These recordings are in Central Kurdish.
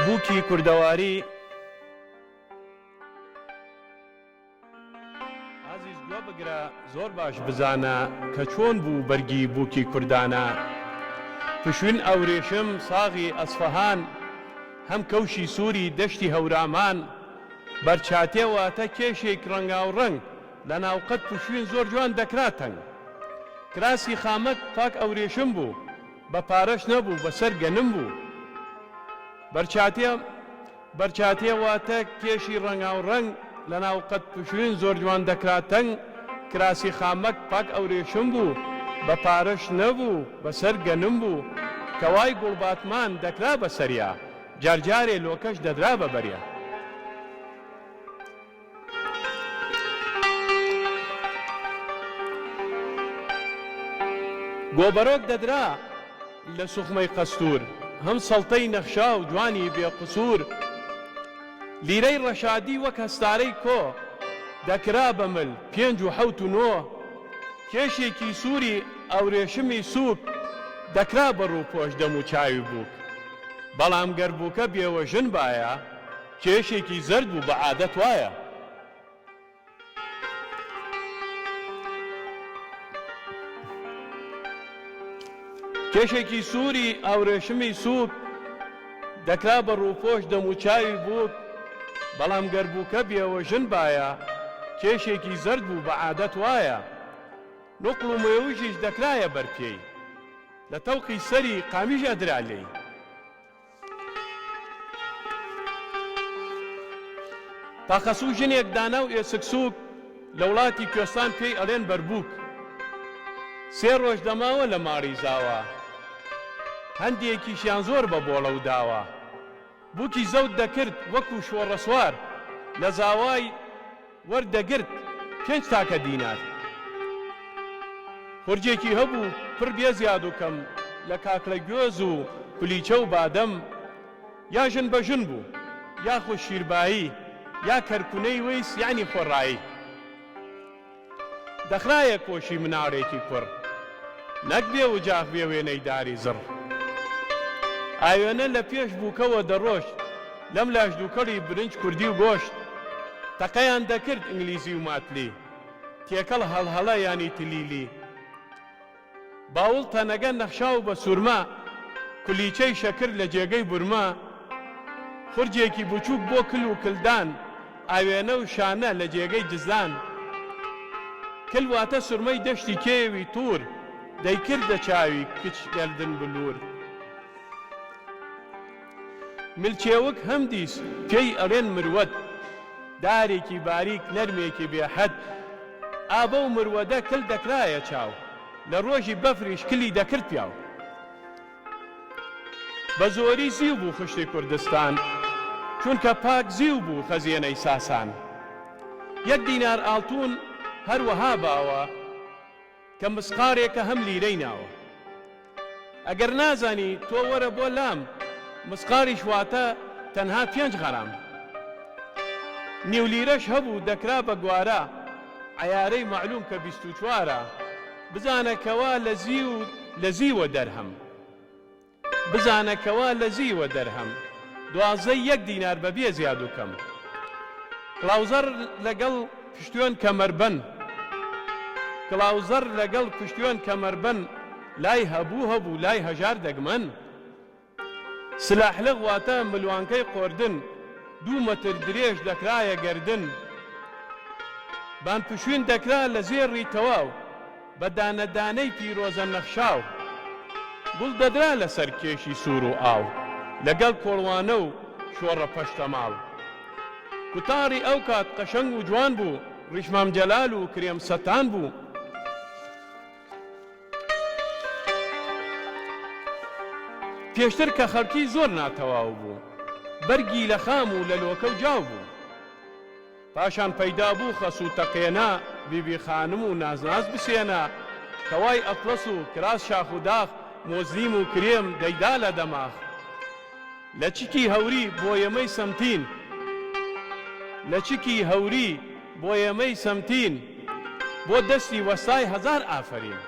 بووکی کوردەواری عزیز گوێ بگرە زۆر باش بزانە کە چۆن بوو بەرگی بووکی کوردانە پشوین ئەورێشم ساغی ئەسفەهان هەم کەوشی سووری دەشتی هەورامان بەرچاتێ واتە کێشێک ڕەنگاوڕەنگ لە ناوقەت پشوین زۆر جوان دەکراتەنگ کراسی خامەک پاک ئەورێشم بوو بە پارەش نەبوو بەسەر گەنم بوو بەرچاتێ واتە کێشی ڕەنگاوڕەنگ لە ناوقەت پشوین زۆر جوان دەکراتەنگ کراسی خامەک پاک ئەورێشم بوو بە پارەش نەبوو بەسەر گەنم بوو کەوای گوڵباتمان دەکرا بەسەریا جارجارێ لۆکەش دەدرا بە بەریا گۆبەرۆک دەدرا لە سوخمەی قەستور هەم سەڵتەی نەخشا و جوانی بێقسوور لیرەی ڕەشادی وەک هەستارەی کۆ دەکرا بەمل 5 و 7 و 9 کێشێکی سووری ئەورێشمی سووک دەکرا بە ڕووپۆش دەم و چاوی بووک بەڵام گەربووکە بێوەژن بایە کێشێکی زەرد بوو بە عادەت وایە کێشێکی سووری ئەورێشمی سووک دەکرا بە ڕووپۆش دەم و چاوی بووک بەڵام گەربووکە بێوەژن بایە کێشێکی زەرد بوو بە عادەت وایە نوقڵ و مێوژیش دەکرایە بەرپێی لە تەوقی سەری قامیژ ئەدرا لێی تاقەسوو ژنێک دانا و ئێسکسووک لە وڵاتی کوێستان پێی ئەڵێن بەربووک 3 ڕۆژ دەماوە لە ماڕی زاوە هەندێکیشیان زۆر بە بۆڵە و داوە بووکی زەوت دەکرد وەکو شۆڕە سوار لە زاوای وەردەگرت 5 تاکە دینار خورجێکی هەبوو پڕ بێ زیاد و کەم لە کاکلە گوێز و کولیچە و بادەم یا ژن بە ژن بوو یاخۆ شیربایی یا کەرکونەی وەیس یعنی خۆڕایی دەخرایە کۆشی مناڕێکی کوڕ نەک بێ و جاخ بێ وێنەی داری زڕ ئاوێنە لە پێش بووکەوە دەڕۆشت لەم لاشدووکەڵی برنج کوردی و گۆشت تەقەیان دەکرد ئینگلیزی و ماتلی تێکەڵ هەڵهەڵە ینی تلیلی باوڵ تەنەگە نەخشا و بە سوورما کولیچەی شەکر لە جێگەی بورما خورجێکی بچووک بۆ کل و کلدان ئاوێنە و شانە لە جێگەی جزدان کل واتە سورمەی دەشتی کێوی توور دەیکردە چاوی کچ گەردن بلور ملچێوک هەم دیس پێی ئەڵێن مروەت دارێکی باریک نەرمێکی بێحەد ئابە و مروەدە کل دەکرایە چاو لە ڕۆژی بەفریش کلی دەکرد پیاو بە زۆری زیو بوو خشتی کوردستان چونکە پاک زیو بوو خەزیێنەی ساسان 1 دینار ئاڵتوون هەروەها باوە کە مسقارێکە هەم لیرەی ناوە ئەگەر نازانی تۆ وەرە بۆ لام مسقاریش واتە تەنها 5 غەرام نیو لیرەش هەبوو دەکرا بە گوارە عەیارەی مەعلوم کە 24 بزانەکەوا لە زیوە دەرهەم بزانەکەوا لە زیوە دەرهەم 12 دینار بەبێ زیاد و کەم کڵاوزەر لەگەڵ پشتیۆن کەمەربەن کڵاوزەر لەگەڵ پشتیۆن کەمەربەن لای هەبوو لای هەژار دەگمەن سلاحلق واتە ملوانکەی قۆردن 2 مەتر درێژ دەکرایە گەردن بان پشوین دەکرا لە زێڕی تەواو بە دانەدانەی پیرۆزە نەخشاو گوڵ دەدرا لەسەر کێشی سوور و ئاو لەگەڵ کۆڵوانە و شۆڕە پەشتەماڵ کوتاڕی ئەو کات قەشەنگ و جوان بوو ڕیشمام جەلال و کرێم سەتان بوو پێشتر کە خەڵکی زۆر ناتەواو بوو بەرگی لە خام و لە لۆکە و جاو بوو پاشان پەیدا بوو خەس و تەقێنا بیبی خانم و نازناز بسێنا کەوای ئەتڵەس و کراس شاخ و داخ مۆزلیم و کرێم دەیدا لە دەماخ لە چیکی هەوری بۆیەمەی سەمتین لە چیکی هەوری بۆیەمەی سەمتین بۆ دەستی وەستای 1000 ئافرین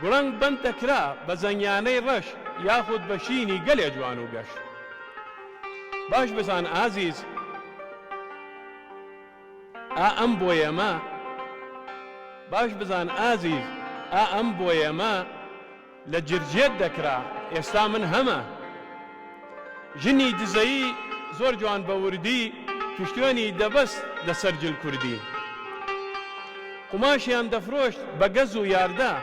گوڵنگ بەند دەکرا بە زەنگیانەی ڕەش یاخود بەشینی گەلێ جوان و گەشت باش بزان ئازیز ئەم بۆ ئێمە باش بزان ئازیز ئەم بۆ ئێمە لە جرجێت دەکرا ئێستا من هەمە ژنی دزەیی زۆر جوان بە وردی پشتێنی دەبەست لەسەر جل کوردی قماشیان دەفرۆشت بە گەز و یاردا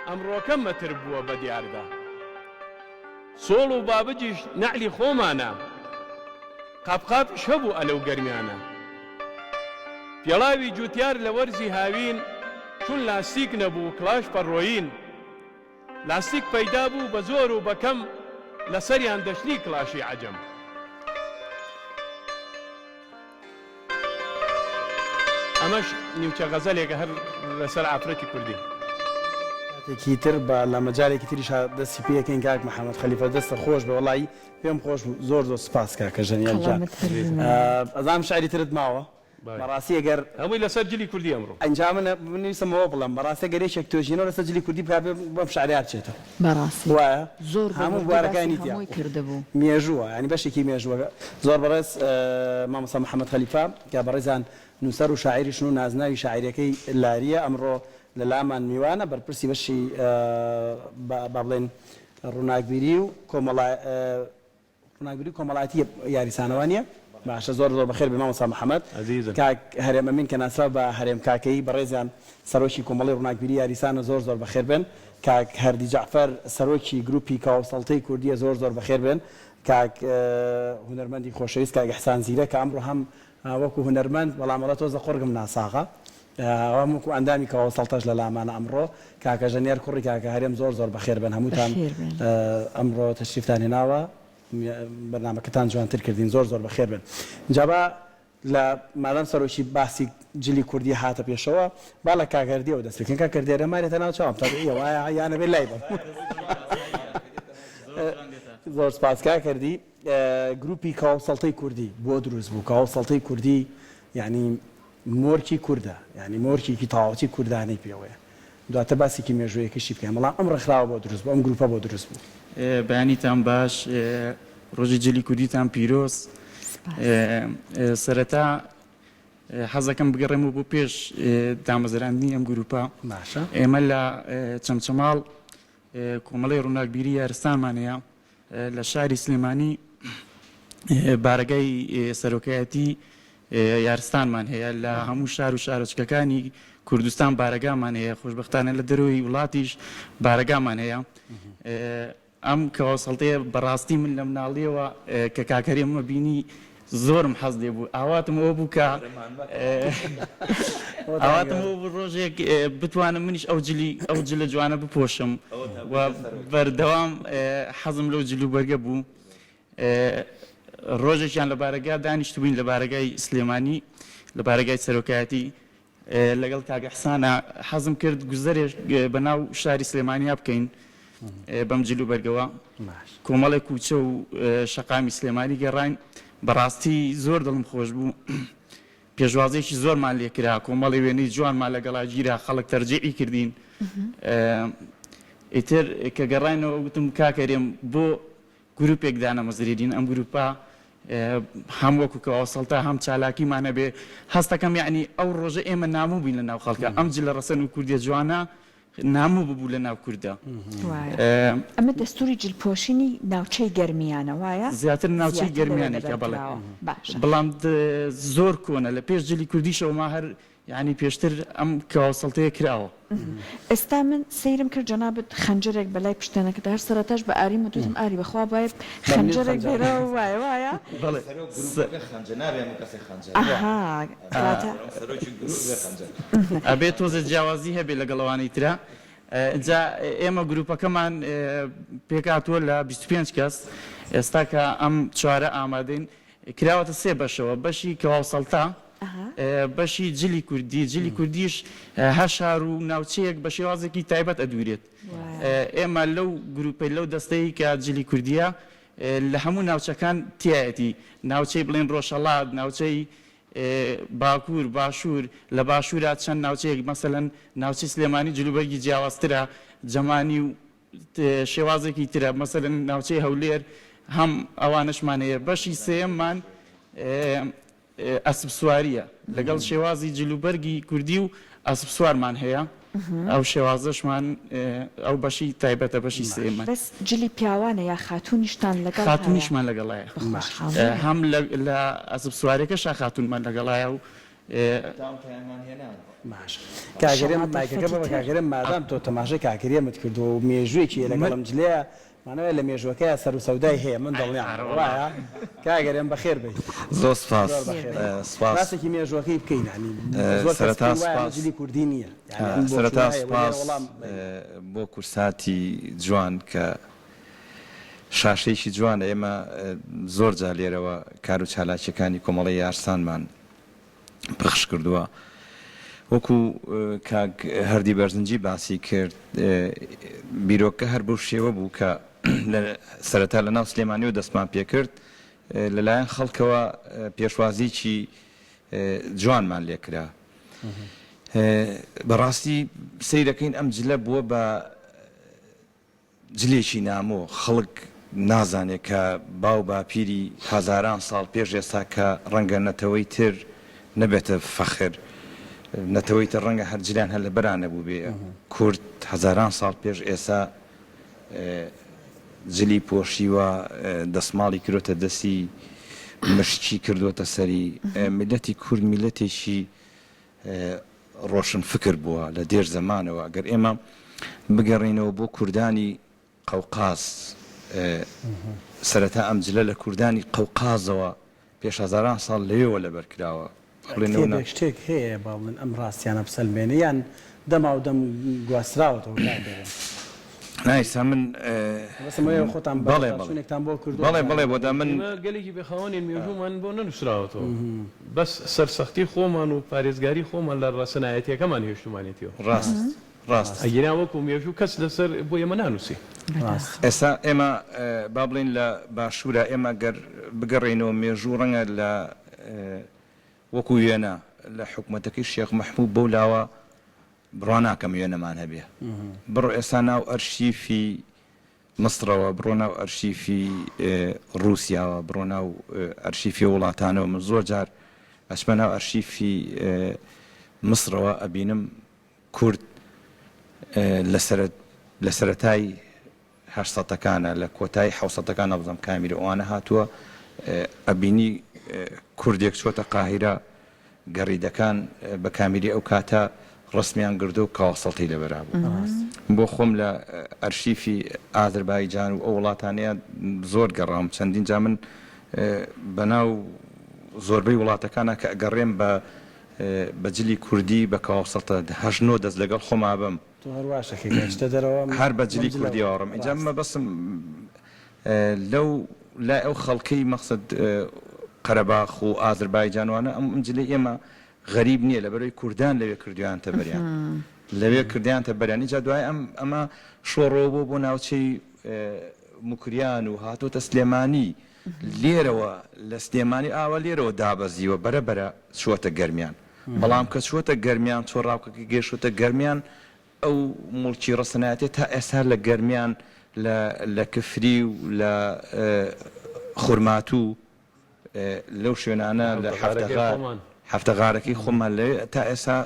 ئەمڕۆکە مەتر بووە بە دیاردا سۆڵ و بابجیش نەعلی خۆمانە قاپقاپیش هەبوو ئەلەو گەرمیانە پێڵاوی جوتیار لە وەرزی هاوین چون لاستیک نەبوو کلاش پەڕۆیین لاستیک پەیدا بوو بە زۆر و بەکەم لەسەریان دەشتی کلاشی عەجەم ئەمەش نیوچە غەزەلێکە هەر لەسەر ئافرەتی کوردی کاتێکی تر بە لە مەجارێکی تریش دەستی پێکەین کاک محەممەد خەلیفە دەستە خۆش بە وەڵی پێم خۆش زۆر زۆر سپاس کاکە ژەنیان ئەزانم شاعری ترت ماوە بەڕاستی ئەگەر هەمووی لەسەر جلی کوردی ئەمڕۆ ئەنجام من بنویسمەوە بڵم بەڕاستی گەرێشێک تۆژینەوە لەسەر جلی کوردی بەم شعریار بچێتەوە بەڕاستی وایە زۆر هەموو بوارەکانی کردبوو مێژووە ینی بەشێکی مێژووە زۆر بەڕێز مامۆستا محەممەد خەلیفە کە بەڕێزان نووسەر و شاعریشن و نازناوی شاعیرەکەی لاریە ئەمڕۆ لە لامان میوانە بەرپرسی بەشی با بڵێن ڕووناکبیری و ڕووناکبیری کۆمەڵایەتی یاریسانەوانیە باشە زۆر زۆر بەخێر بێ مامۆستا محەممەد کاک هەرێم ئەمین کە ناسرا بە هەرێم کاکەی بەڕێزیان سەرۆکی کۆمەڵی ڕووناکبیری یاریسانە زۆر زۆر بەخێر بێن کاک هەردی جەعفەر سەرۆکی گروپی کاوەسەڵتەی کوردیە زۆر زۆر بەخێر بێن کاک هونەرمەندی خۆشەویست کاک ئەحسان زیرە کە ئەمڕۆ هەم وەکو هونەرمەند بەڵام تۆزە قۆرگم ناساغا وەکو ئەندامی کاوەسەڵتەش لە لامانە ئەمڕۆ کاکە ژەنیار کوڕی کاکە هەرێم زۆر زۆر بەخێر بن هەمووتان ئەمڕۆ تەشریفتان هێناوە بەرنامەکەتان جوانتر کردین زۆر زۆر بەخێر بن جابا لە مادام سەرۆکی باسی جلی کوردی هاتە پێشەوە با لە کاگەردیەوە دەست بکەین کاگەردێرە مارێتە ناو چاوم وایە یانە بێ لای بم زۆر سپاس کاکەردی گروپی کاوەسەڵتەی کوردی بۆ دروست بوو کاوەسەڵتەی کوردی یعنی مۆرکی کووردە ینی مۆرکێکی تاواتی کوردانەی پێوەیە دواتە باسێکی مێژوەیەکەشی بکەم بەڵام ئەم ڕێکخراوە بۆ دروست بوو ئەم گروپە بۆ دروست بوو بەیانیتان باش ڕۆژی جلی کوردیتان پیرۆز سەرەتا حەزەکەم بگەڕێمەوە بۆ پێش دامەزراندنی ئەم گروپە ئێمە لە چەمچەماڵ کۆمەڵی ڕووناکبیری یارستانمانەیە لە شاری سلێمانی بارگای سەرۆکایەتی یارستانمان هەیە لە هەموو شار و شارۆچکەکانی کوردستان بارەگامان هەیە خۆشبەختانە لە دەرەوەی وڵاتیش بارەگامان هەیە ئەم کەوەسەڵتەیە بەڕاستی من لە مناڵیەوە کە کاکەرێمە بینی زۆرم حەز لێ بوو ئاواتمەوە بوو کە ئاواتمەوە بوو ڕۆژێک بتوانم منیش ئەو جلە جوانە بپۆشم و بەردەوام حەزم لەو جلو بەرگە بوو ڕۆژێکیان لە بارەگا دانیشتبووین لە بارەگای سلێمانی لە بارەگای سەرۆکایەتی لەگەڵ کاک ئەحسانە حەزم کرد گوزەرێک بەناو شاری سلێمانیا بکەین بەم جلو بەرگەوە کۆمەڵێک کوچە و شەقامی سلێمانی گەڕاین بەڕاستی زۆر دڵم خۆش بوو پێشوازێکی زۆرمان لێکرا کۆمەڵی وێنەی جوانمان لەگەڵا گیرا خەڵک تەرجیعی کردین ئیتر کە گەڕاینەوە گوتم کاکەرێم بۆ گروپێک دانەمەزرێنین ئەم گروپە هەم وەکو کەوەسەڵتە هەم چالاکیمانە بێ هەستەکەم یعنی ئەو ڕۆژە ئێمە ناموو بین لە ناو خەڵکە ئەم جلە ڕەسەن و کوردیە جوانە ناموو ببوو لە ناو کووردە ئەمە دەستوری جلپۆشینی ناوچەی گەرمیانە وایە زیاتر ناوچەی گەرمیانێکە بەڵێ بەڵام زۆر کۆنە لە پێش جلی کوردیشەوە ما هەر یعنی پێشتر ئەم کەوەسەڵتەیە کراوە ئێستا من سەیرم کرد جەنابەت خەنجەرێک بەلای پشتێنەکەدا هەر سەرەتاش بە ئاری مەدوتم ئاری بەخوا باید خەنجەرێک بێرەوە وایە ئەبێت تۆزە جیاوازی هەبێ لەگەڵەوانی ترە جا ئێمە گروپەکەمان پێکاتوە لە 25 کەس ئێستا کە ئەم چوارە ئامادەین کراوەتە سێ بەشەوە بەشی کەوەسەڵتە بەشی جلی کوردیش هەر شار و ناوچەیەک بە شێوازێکی تایبەت ئەدوورێت ئێمە لەو گروپی لەو دەستەی کە جلی کوردیە لە هەموو ناوچەکان تایەتی ناوچەی بڵێن ڕۆژهەڵات ناوچەی باکوور باشوور لە باشوورا چەند ناوچەیەک مەسەلەن ناوچەی سلێمانی جلوبەرگی جیاوازترە جەمانی و شێوازێکی ترە مەسەلەن ناوچەی هەولێر هەم ئەوانشمان هەیە بەشی سێممان ئەسب سواریە لەگەڵ شێوازی جلوبەرگی کوردی و ئەسب سوارمان هەیە ئەو شێوازەشمان ئەو بەشی تایبەتە بەشی سێمە بەس جلی پیاوانە یا خاتونیشتان لەگەڵ خاتونیشمان لەگەڵایە هەم لە ئەسب سوارێکەشا خاتونمان لەگەڵایە و کاگەرێم مایکەکە بە کاگەرم مادام تۆ تەماشای کاکرێمت کردو و مێژوویەکی لەگەڵم جلەیە مانەوێت لە مێژوەکەی سەر و سەودای هەیە من دڵنیام وایە کاگەرێم بەخێر بێت زۆر سپاس سپاسێکی مێژوەکەی بکەین جلی کوردی نییە سەرەتا سپاس بۆ کورساتی جوان کە شاشەیەکی جوانە ئێمە زۆر جا لێرەوە کار و چالاکیەکانی کۆمەڵی یارسانمان پخش کردووە وەکو کاک هەردی بەرزنجی باسی کرد بیرۆکە هەر بەو شێوە بوو کە سەرەتا لە ناو سلێمانی و دەستمان پێکرد لەلایەن خەڵکەوە پێشوازیی جوانمان لێکرا بەڕاستی سیرەکەین ئەم جلە بووە بە جلێکی نامۆ خەڵک نازانێت کە باو باپیری هەزاران ساڵ پێش ئێستا کە ڕەنگە نەتەوەی تر نەبێتە فەخر نەتەوەی تر ڕەنگە هەرجیان هەر لە بەرانە بوو بێ کورد هەزاران ساڵ پێش ئێستا جلی پۆشیوە دەسماڵی کردوتە دەستی مشکی کردوتە سەری میلەتی کورد میلەتێکی ڕۆشن فکر بووە لە دێر زەمانەوە ئەگەر ئێمە بگەڕینەوە بۆ کوردانی قەوقاز سەرەتا ئەم جلە لە کوردانی قەوقازەوە پێش هەزاران ساڵ لەوێەوە لەبەرکراوە شتێک هەیە باڵن ئەم ڕاستیانە بسەلمێنە یان دەما و دەم گواستراوەتەوە نایسا من خۆتان بەڵێ بۆدا من گەلێکی بخەوانین مێژومان بۆ نەنووسراوەتەوە بەس سەرسەختی خۆمان و پارێزگاری خۆمان لە ڕەسەنایەتیەکەمان هێشتمانێتیەوە ڕاست ئەگیرا وەکو مێژوو کەس لەسەر بۆ ئێمە نانووسی ئێستا ئێمە با بڵین لە باشوورە ئێمە گەر بگەڕێنەوە مێژوو ڕەنگە لە وەکو وێنە لە حکوومەتەکەی شێخ مەحموود بەولاوە بڕواناکەم وێنەمان هەبێ بڕۆ ئێستا ناو ئەرشیفی مسترەوە بڕۆ ناو ئەرشیفی رووسیاوە بڕۆ ناو ئەرشیفی وڵاتانەوە من زۆر جار ئەچمە ناو ئەرشیفی مسترەوە ئەبینم کورد لە سەرەتای هەشسەدەکانە لە کۆتایی حەوسەدەکانە بزەم کامیری ئەوانە هاتووە ئەبینی کوردێک چۆتە قاهیرە گەڕیدەکان بە کامیری ئەو کاتە ڕسمیان گردو و کاوەسەڵتی لەبەرا بوو بۆ خۆم لە ئەرشیفی ئازەربایجان و ئەو وڵاتانەیە زۆر گەڕام چەندین جا من بەناو زۆربەی وڵاتەکانە کە ئەگەڕێم بە جلی کوردی بە کاوەسەڵتە هەژنۆ دەست لەگەڵ خۆما بم هەر بە جلی کوردی ئاڕم ئینجاممە بەسم لەو لای ئەو خەڵکەی مەقسەد قەرەباخ و ئازەربایجانوانە ئەم ئەنجلەی ئێمە غەریب نییە لە بەرەوەی کوردان لەوێ کردویانتە بەریان لەوێ کردیانتە بەریانی جا دوای ئەمە شۆڕەوە بۆ ناوچەی مکریان و هاتۆتە سلێمانی لێرەوە لە سلێمانی ئاوە لێرەوە دابەزیوە بەرەبەرە چووەتە گەرمیان بەڵام کە چووەتە گەرمیان چۆڕاوکەکە گەشتە گەرمیان ئەو مڵکی ڕەسەنایەتێ تا ئێستا لە گەرمیان لە کفری و لە خورماتوو لەو شوێنانە لە هەفتەغارەکەی خۆمان لێ تا ئێستا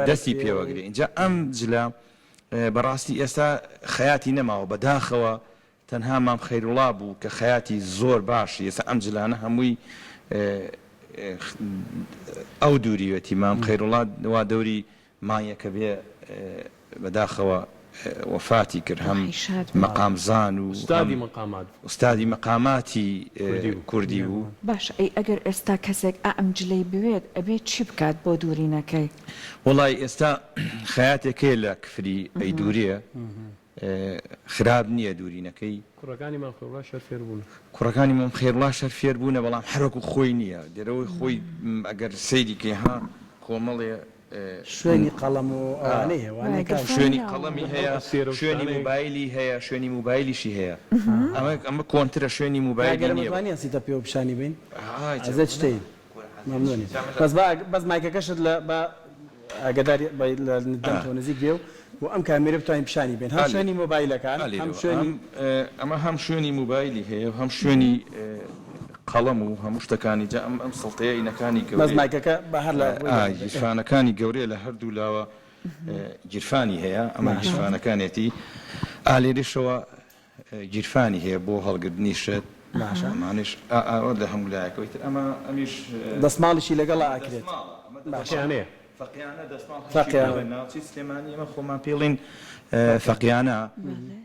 دەستی پێوەگری اینجا ئەم جلە بەڕاستی ئێستا خەیاتی نەماوە بەداخەوە تەنها مام خەیرڵا بوو کە خەیاتی زۆر باشی ئێستا ئەم جلانە هەمووی ئەو دووریوەتی مام خەیرڵا وا دەوری مانیەکە بێ بەداخەوە وفاتی کرد هەم مەقامزان و ئوستادی مەقاماتی کوردی بوو باش ئەی ئەگەر ئێستا کەسێک ئەم جلەی بوێت ئەبێت چی بکات بۆ دوورینەکەی وڵی ئێستا خەیاتێکێ لە کفری ئەی دووریە خراب نییە دوورینەکەی کوڕەکانی مام خێرڵا شەر فێر بوونە بەڵام حرەکو خۆی نییە دەرەوەی خۆی ئەگەر سەیری کێها کۆمەڵێ شوێنی قەڵەم و شوێنی قەڵەمی هەیە شوێنی موبایلی هەیە شوێنی موبایلیشی هەیە ئەمە کۆنترە شوێنی موبایلی سیتە پێ پیشانی بین شتین بەس مایکەکەشت لە ئەگەداری نزیک بێ و و ئەم کامێرە بتوانین پیشانی بێن هەم شوێنی مۆبایلەکان هەم شوێنی ئەمە هەم شوێنی موبایلی هەیە هەم شوێنی قەڵەم و هەموو شتەکانی جا ئەم سڵتەیە ئینەکانی گەورەی مەزمایکەکە بە هەر لە گیرفانەکانی گەورەیە لە هەردوو لاوە گیرفانی هەیە ئەمە گیرفانەکانێتی ئالێریشەوە گیرفانی هەیە بۆ هەڵگرتنی شت ئەمانش لە هەموو لایەکەوەی تر ئەمە ئەمیش دەسماڵیشی لەگەڵ ئاکرێت فەقیانەیە فەقیانە دەسماڵ ناوچی سلێمانی ئەمە خۆمان پێڵین فەقیانە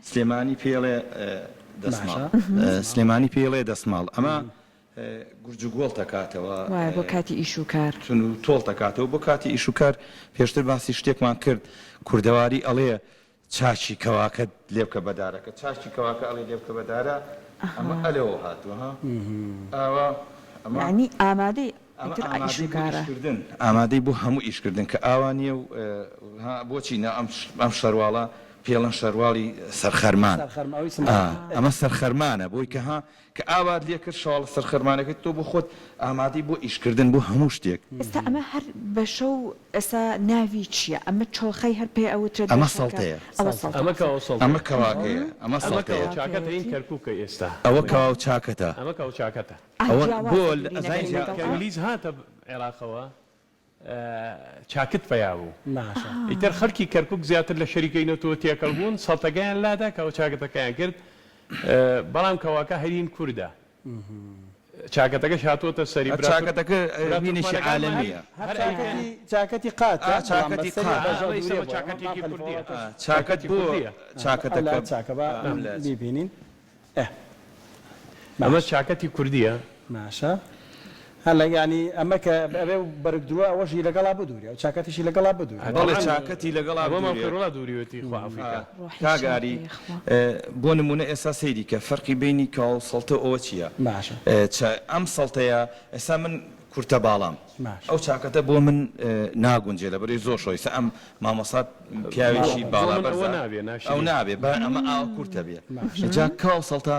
سلێمانی پێڵێ دەسماڵ سلێمانی پێڵێ دەسماڵ ئەمە گورج و گۆڵ دەکاتەوە بۆ کاتی ئیش و کار چون و تۆڵ دەکاتەوە بۆ کاتی ئیش و کار پێشتر باسی شتێکمان کرد کوردەواری ئەڵێ چاچی کەواکە لێبکە بەدارەکە چاچی کەواکە ئەڵێ لێبکە بەدارە ئەمە ئەلەوە هاتووە ئاوا ینی ئامادەی ئیش و کارە ئامادەی بۆ هەموو ئیشکردن کە ئاوانیە و بۆچی ئەم شەرواڵە پێڵەن شەرواڵی سەرخەرمان ئەمە سەرخەرمانە بۆی کە کە ئاوات لێ کرد شاڵ سەرخەرمانەکەت تۆ بۆ خۆت ئامادەی بۆ ئیشکردن بۆ هەموو شتێک ئێستا ئەمە هەر بەشە و ئێستا ناوی چییە ئەمە چۆخەی هەر پێ ئەوترێت ئەمە سەڵتەیە ئەمە کەواکەیە ئەمە سەڵتەیە چاکەتە این کەرکووکە ئێستا ئەوە کەوا و چاکەتە ئەمە کەو چاکەتە ئەوە بۆ ئەنگلیز هاتە عێراقەوە چاکت پیا بوو ئیتر خەڵکی کەرکک زیاتر لە شەریکەینەوە تێکەڵ بوون سەڵتەکەیان لادا کەەوە چاکەتەکەیان کرد بەڵام کەواکە هەرین کووردە چاکەتەکە هاتوۆتە سەری چاکەتەکە بینیشی عالەمیە چاکەتی قات چاکەتی چاکەتێکی کوردیە چاکەت بۆ چاکەتەکە چاکە بیبینین ئەمە چاکەتی کوردیە ماشە هەڵە ینی ئەمە کە ئەبێ بەرگدرووە ئەوەشی لەگەڵا بدووری و چاکەتیشی لەگەڵا بدووری بەڵێ چاکەتی لەگەڵا بۆمەڕۆڵا دووریوەتی خوافریکا کاگاری بۆ نمونە ئێستا سەیری کە فەرقی بینی کاڵ سەڵتە ئەوە چییە ئەم سەڵتەیە ئێستا من کورتە باڵام ئەو چاکەتە بۆ من ناگونجێ لە بەری زۆر شۆیسە ئەم مامەسات پیاوێکی باڵا ئەو نابێ ئەمە ئاو کورتە بێ جا کاڵ سەڵتە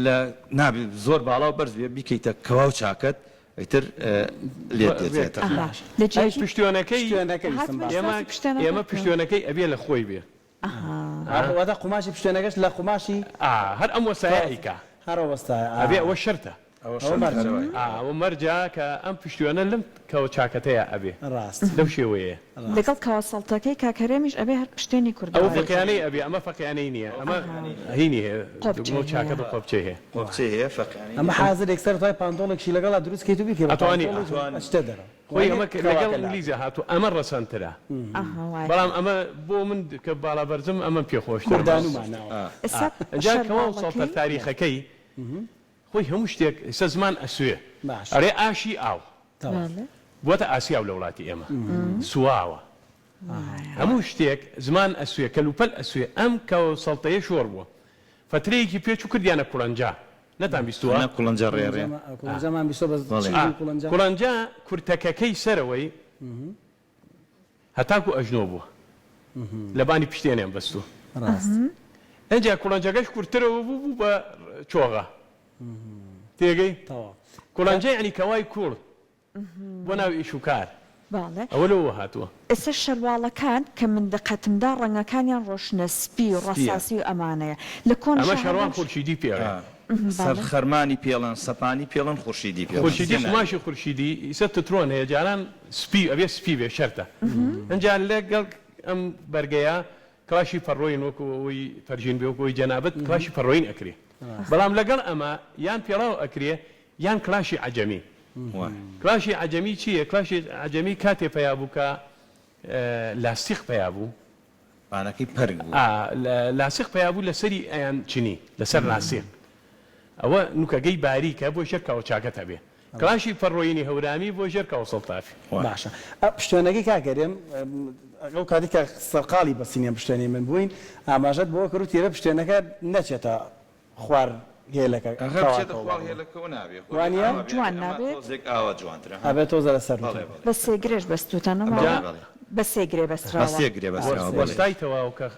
لە نابێ زۆر باڵا و بەرز بێ بیکەیتە کەوا و چاکەت ئیتر لێت دێتێتە ئێمە پشتیوانەکەی ئەبێ لە خۆی بێ وەدا قوماشی پشتێنەکەش لە قوماشی هەر ئەم وەسایەیکە هەر وەستایە ئەبێ ئەوە شەرتە ئەوە مەرجا کە ئەم پشتیوانە لەم کەەوە چاکەتەیە ئەبێ ڕاست لەو شێوەیە لەگەڵ کەواسەڵتەکەی کاکەرێمیش ئەبێ هەر پشتێنی کورد ئەو فەقیانەی ئەبێ ئەمە فەقیانەی نییە ئەمە هینی هەیە چاکەت و قۆبچێ هەیە هەیە فەقیانی ئەمە حازر ئێکسەر توای پانتۆڵێکشی لەگەڵا دروستکەیت و بیکە شتە دەرە خۆی ئەمە لەگەڵ ئینگلیزی هاتوو ئەمە ڕەسەنترە بەڵام ئەمە بۆ من کە باڵا بەرزم ئەمە پێخۆشتر جاکەەوە سەڵتە تاریخەکەی خۆی هەموو شتێک ئێستا زمان ئەسوێ ئەرێ ئاشی ئاو بووەتە ئاسیا لە وڵاتی ئێمە سواوە هەموو شتێک زمان ئەسوێ کەلوپەل ئەسوێ ئەم کەەوە سەڵتەیە شۆڕ بووە فترەیەکی پێچ و کردیانە کوڵەنجا نەتان بیستووە کوڵەنجە ڕێڕێ کوڵەنجا کورتەکەکەی سەرەوەی هەتاکو ئەژنۆ بووە لە بانی پشتێنیان بەستووە ئەنجا کوڵەنجەکەش کورتترەوە بوو بە چۆغە تێگەی کوڵەنجە ینی کەوای کوڕ بۆ ناو ئیش و کار ئەوە لەوە هاتووە ئێستا شەرواڵەکان کە من دقەتمدا ڕەنگەکانیان ڕۆشنە سپی و ڕەساسی و ئەمانەیە لە کۆن ئەمە شەروان خورشیدی پێڵێ سەرخەرمانی پێڵەن سەپانی پێڵەن خورشیدی پێ خورشیدی ماشی خورشیدی ئیسە تترۆن هەیە جاران سپی ئەبێ سپی بێ شەرتە ئەنجا لەگەڵ ئەم بەرگەیە کلاشی فەڕۆین وەکوەوەی فەرژین بێ وەکەوەی جەنابەت کلاشی فەڕۆین ئەکرێ بەڵام لەگەڵ ئەمە یان پێڵاو ئەکرێ یان کلاشی عەجەمی کلاشی عەجەمی چییە؟ کلاشی عەجەمی کاتێ پیا بوو کە لاستیق پیا بوو پانەکەی پەرگ بوو لاستیق پیا بوو لەسەری ئەیان چنی لەسەر لاستیق ئەوە نوکەگەی باریکە بۆ ژێر کاوە چاکەتە بێ کلاشی فەڕۆینی هەورامی بۆ ژێر کاوە سەڵتافی باشە پشتێنەکەی کاکەرێم ئەو کاتی کە سەرقاڵی بەسینە پشتێنی من بووین ئاماژەت بۆ کرد تێرە پشتێنەکە نەچێتە خوار هێلەکە وانە جوان نابێت ئەبێت تۆ زەرە سەر بە سێگرێش بەستوتەنەوە بە سێگرێ بەستراوە وەستای تەواو کە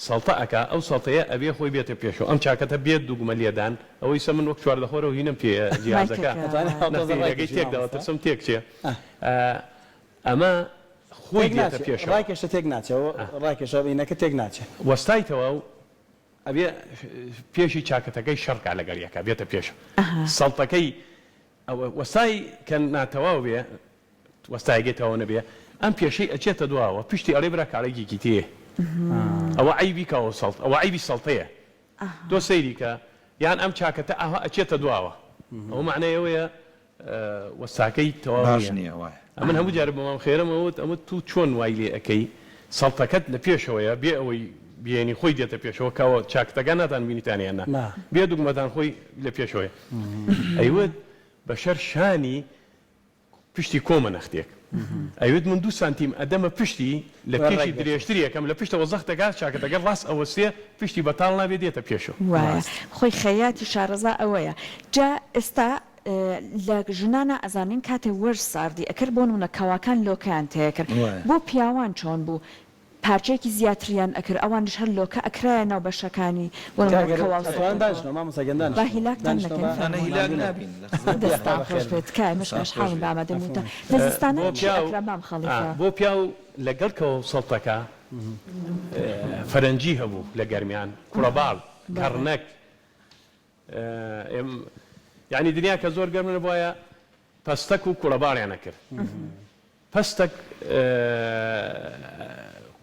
سەڵتە ئەکا ئەو سەڵتەیە ئەبێ خۆی بێتە پێشەوە ئەم چاکەتە بێت دووگمە لێدان ئەوەی سە من وەک چواردەخۆرەوە هینم پێ جیازەکە تێکداوە ترسم تێک چێ ئەمە خۆی دێتە پێشەوە ڕاکێشە تێک ناچێەوە ڕاکێشە بینەکە تێک ناچێت وەستایتەوە و ئەبێ پێشی چاکەتەکەی شەڕکا لەگەریەکە بێتە پێشە سەڵتەکەی وەستای کە ناتەواو بێ وەستایگێتەوە نەبێ ئەم پێشەی ئەچێتە دواوە پشتی ئەڵێ برا کارێکی تێ ئەوە عیبیکەوە سەڵت ئەوە عیبی سەڵتەیە تۆ سەیری کە یان ئەم چاکەتە ئاها ئەچێتە دواوە ئەو معنەیەوەیە وەستاکەی تەواو نییە وایە من هەموو جارە بەمام خێرمەوت ئەمە تو چۆن وای لێ ئەەکەی سەڵتەکەت لە پێشەوەیە بێ ئەوەی بێنی خۆی دێتە پێشەوە کاوە چاکتەکان ناتان بینیتانیانە بێ دوگمەتان خۆی لە پێشەوەی ئەیوت بە شەر شانی پشتی کۆمە نەختێک ئەوێت من 2 سانتیم ئەدەمە پشتی لە پێشی درێژتری یەکەم لە پشتەوە زەختەکە چاکەتەگەر ڕاست ئەوەستێ پشتی بەتاڵ نابێت دێتە پێشەوە وایە خۆی خەیاتی شارەزا ئەوەیە جا ئێستا لە ژنانە ئەزانین کاتێ وەرز ساردی ئەکرد بۆ نمونە کەواکان لۆکیان تێکرد بۆ پیاوان چۆن بوو پارچێکی زیاتریان ئەکرد ئەوانش هەر لۆکە ئەکرایە ناو بەشەکانی دەستان خۆش بێت کای مشکش حاڵم بامەدەموتە لە زستانە ئەکرام خەڵیکە بۆ پیاو لەگەڵکەوە سەڵتەکە فەرەنجی هەبوو لە گەرمیان کوڕەباڵ کەڕنەک یعنی دنیا کە زۆر گەرمە بواە پەستەک و کوڕەباڵیانە کرد پەستەک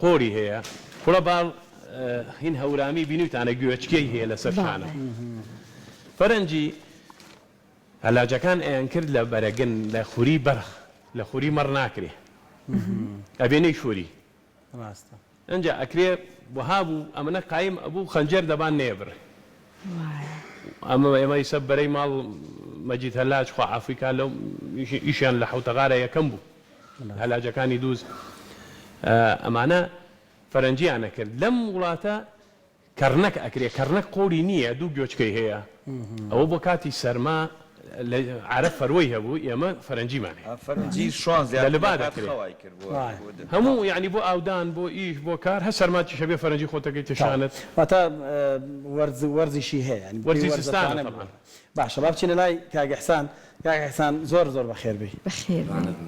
قۆری هەیە کوڕەباڵ هین هەورامی بینوتانە گوێچکەی هەیە لەسەر شانە فەرەنجی هەلاجەکان ئەیان کرد لە بەرەگن لە خوری بەرخ لە خوری مەڕ ناکرێ ئەبێنەی شووری ئەنجا ئەکرێ وها بوو ئەمەە قایم ئەبوو خەنجەر دەبان نێبڕ ئەمە ئێمەی سەب بەرەی ماڵ مەجید هەلاج خوا ئافریکا لەو ئیشیان لە حوتەغارە یەکەم بوو هەلاجەکانی دووز ئەمانە فەرەنجیانە کرد لەم وڵاتە کەڕنەک ئەکرێ کەڕنەک قۆری نییە دوو گوێچکەی هەیە ئەوە بۆ کاتی سەرما عرە فەرۆی هەبوو ئێمە فەرەنجیمانێ لەبا دەکرێت هەموو یعنی بۆ ئاودان بۆ ئیش بۆ کار هە سەرماتی شەبێ فەرەنجی خۆتەکەی تشانت واتە وەرزیشی هەیە وەرزی سیستانە باشە با بچینە لای کاک ئیحسان کاک ئیحسان زۆر بەخێر بی بەخێر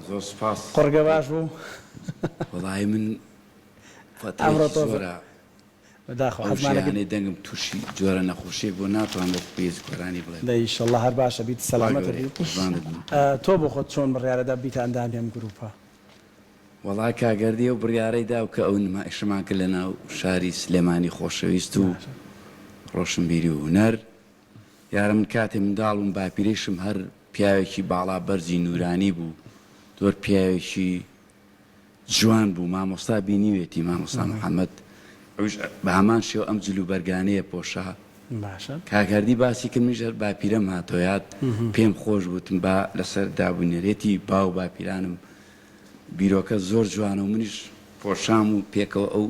زۆر سپاس قڕگە باش بوو وەڵای من زۆرە حەزمانەکەی دەنگم تووشی جۆرە نەخۆشیێک بۆ ناتوانم پێز گۆرانی بڵێ ئینشەڵڵا هەر باشە بیت سەلامەت تۆ بۆ خۆت چۆن بڕیارەدا بیتاندان هەم گروپە وەڵای کاگەردی و بڕیارەیدا و کە ئەو نمایشمان کرد لە ناو شاری سلێمانی خۆشەویست و ڕۆشنبیری و هونەر یارە من کاتێ منداڵ و باپیرێشم هەر پیاوێکی باڵا بەرزی نورانی بوو زۆر پیاوێکی جوان بوو مامۆستا بینیوێتی مامۆستا محەممەد ئەوش بە هەمان شێوە ئەم جلوبەرگانەیە پۆشە کاگەردی باسی کرد میژەر باپیرەم هاتۆیات پێم خۆش بوتم با لەسەر دابوونەرێتی با و باپیرانم بیرۆکە زۆر جوانە و منیش پۆشام و پێکەوە ئەو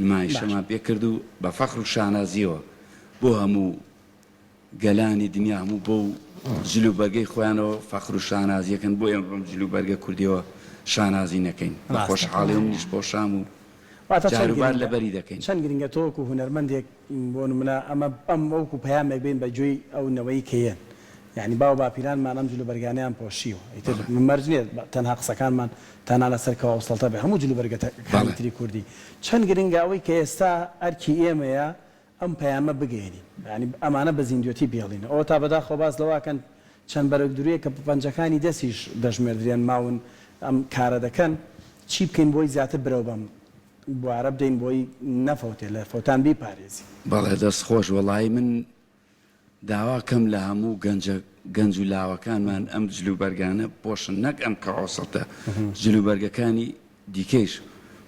نمایشەمان پێکرد و بە فەخر و شانازیەوە بۆ هەموو گەلانی دنیا هەموو بۆ جلوبەرگەی خۆیانەوە فەخر و شانازیەکەن بۆ ئێمە بەم جلوبەرگە کوردیەوە شانازی نەکەین بە خۆشحاڵی و منیش پۆشام و جاروبار لەبەری دەکەین چەند گرنگە تۆکو هونەرمەندێک بۆ نمونە ئەمە ئەم وەکو پەیامێک بین بە گوێی ئەو نەوەی کەیەن یعنی باو باپیرانمان ئەم جلوبەرگانیان پۆشیوە ئیتر مەرج نییە تەنها قسەکانمان تەنها لەسەرکەوە وەسڵتە بێ هەموو جلوبەرگەکانی کوردی چەند گرنگە ئەوەی کە ئێستا ئەرکی ئێمەیە ئەم پەیامە بگەێنین ینی ئەمانە بە زیندوەتی بێڵین ئەوە تا بەداخۆ باز لەواکەن چەند بەرەک دوورەیە کە پەنجەکانی دەستیش دەژمێردرێن ماون ئەم کارە دەکەن چی بکەین بۆی زیاتر برەو بەم بوارە بدەین بۆی نەفەوتێ لە فەوتان بیپارێزی بەڵێ دەست خۆش وەڵی من داواکەم لە هەموو گەنج و لاوەکانمان ئەم جلوبەرگانە پۆشن نەک ئەم کەعۆسەتە جلوبەرگەکانی دیکەیش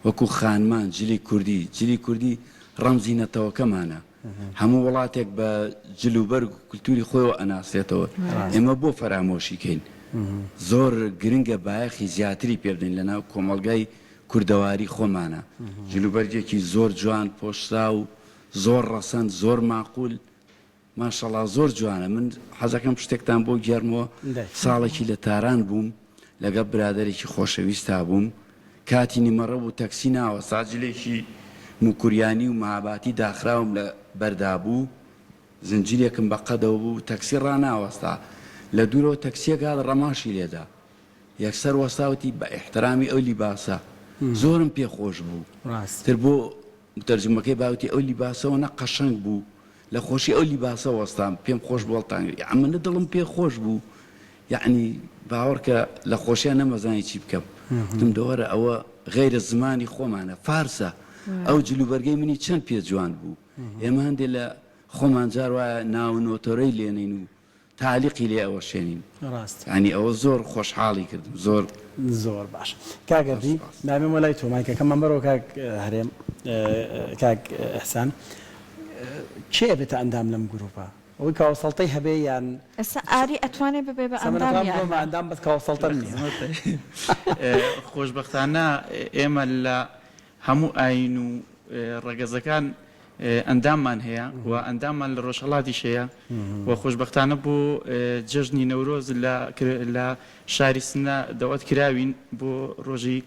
وەکو خانمان جلی کوردی ڕەمزی نەتەوەکەمانە هەموو وڵاتێک بە جلوبەرگ و کولتوری خۆیەوە ئەناسێتەوە ئێمە بۆ فەرامۆشیکەین زۆر گرنگە بایەخی زیاتری پێ بدەین لەناو کۆمەڵگای کوردەواری خۆمانە جلوبەرگێکی زۆر جوان پۆشرا و زۆر ڕەسەند زۆر ماقول ماشەڵا زۆر جوانە من حەزەکەم شتێکتان بۆ گێرمەوە ساڵێکی لە تاران بووم لەگەڵ برادێکی خۆشەویستا بووم کاتی نیمەڕە بوو تەکسی ناوە ساجلێکی موکوریانی و ماباتی داخراوم لە بەردابوو زنجیرێکم بە قەدەوە بوو تەکسی ڕناوەستا لە دوورەوە تەکسیەکات ڕەماشی لێدا یەکسەر وەستاوتی بە ئیحترامی ئەو لیباسە زۆرم پێخۆش بوو ڕاست تر بۆ تەرجمەکەی باوتی ئەو لیباسەوە نە قەشەنگ بوو لە خۆشی ئەو لیباسە وەستان پێم خۆش بوڵتان ئەمەنە دڵم پێ خۆش بوو یعنی باوەڕکە لە خۆشیان نەمەزانی چی بکەم دم دەوەرە ئەوە غیرە زمانی خۆمانە فارسە ئەو جلوبەرگەی منی چەند پێ جوان بوو ئێمە هەندێک لە خۆمان جار وایە ناونۆتۆرەی لێنین و تعلیقی لێ ئەوە شوێنین ڕاست ینی ئەوە زۆر خۆشحاڵی کردم زۆر باش کاگەردی نامێ وەلای تۆمایکەکەمان بەرەوە کاک هەرێم کاک ئەحسان کێ بێتە ئەندام لەم گروپە ئەوەی کاوەسەڵتەی هەبێ یان ئێستا ئاری ئەتوانێت ببێ بە ئەندامیان ئەندام بەس کاوەسەڵتە نییە خۆشببختانە ئێمە لە هەموو ئاین و ڕەگەزەکان ئەنداممان هەیە و ئەنداممان لە ڕۆژهەڵاتی شەیە و خۆشببختانە بۆ جژنی نەورۆز لە شاری سنە دەوت کراوین بۆ ڕۆژی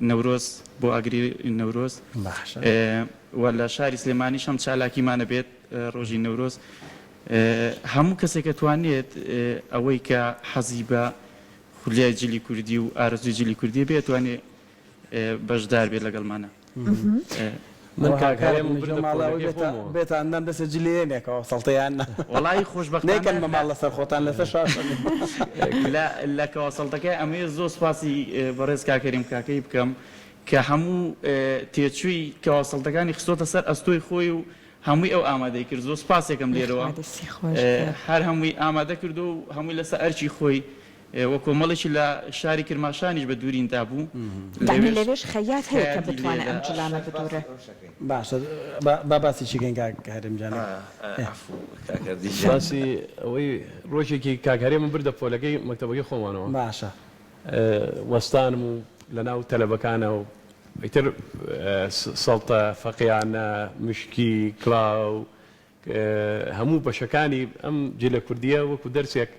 نەورۆز بۆ ئاگری نەورۆز و لە شاری سلێمانیش هەم چالاکیمانە بێت ڕۆژی نەورۆز هەموو کەسێک توانێت ئەوەی کە حەزی بە خولیای جلی کوردی و ئارزوی جلی کوردی بێت توانێت بەشدار بێت لەگەڵمانە من کاکارێم بێتە ئەندام دەسە جلێنێکەوە سەڵتەیان وڵی خۆشببختانە نێکەن بەماڵ لەسەر خۆتان لەسەر شاش لە کەواسەڵتەکەی ئەمێ زۆر سپاسی بەڕێز کاکەریم کاکەی بکەم کە هەموو تێچووی کەواسەڵتەکانی خستۆتە سەر ئەستۆی خۆی و هەمووی ئەو ئامادەی کرد زۆر سپاسێکم لێرەوە هەر هەمووی ئامادە کردو و هەمووی لەسەر ئەرچی خۆی وە کۆمەڵێکی لە شاری کرماشانیش بە دووریندا بوو لەوێش خەیات هەیە کە بتوانێت ئەم جلانە بدورە باشە با باسی چیگەن کاکەریم جانە باسی ئەوەی ڕۆژێکی کاکارێ من بردە پۆلەکەی مەکتەبەکەی خۆمانەوە باشە وەستانم و لە ناو تەلەبەکانە و ئیتر سەڵتە فەقییانە مشکی کلااو هەموو بەشەکانی ئەم جلە کوردیە وەکو دەرسێک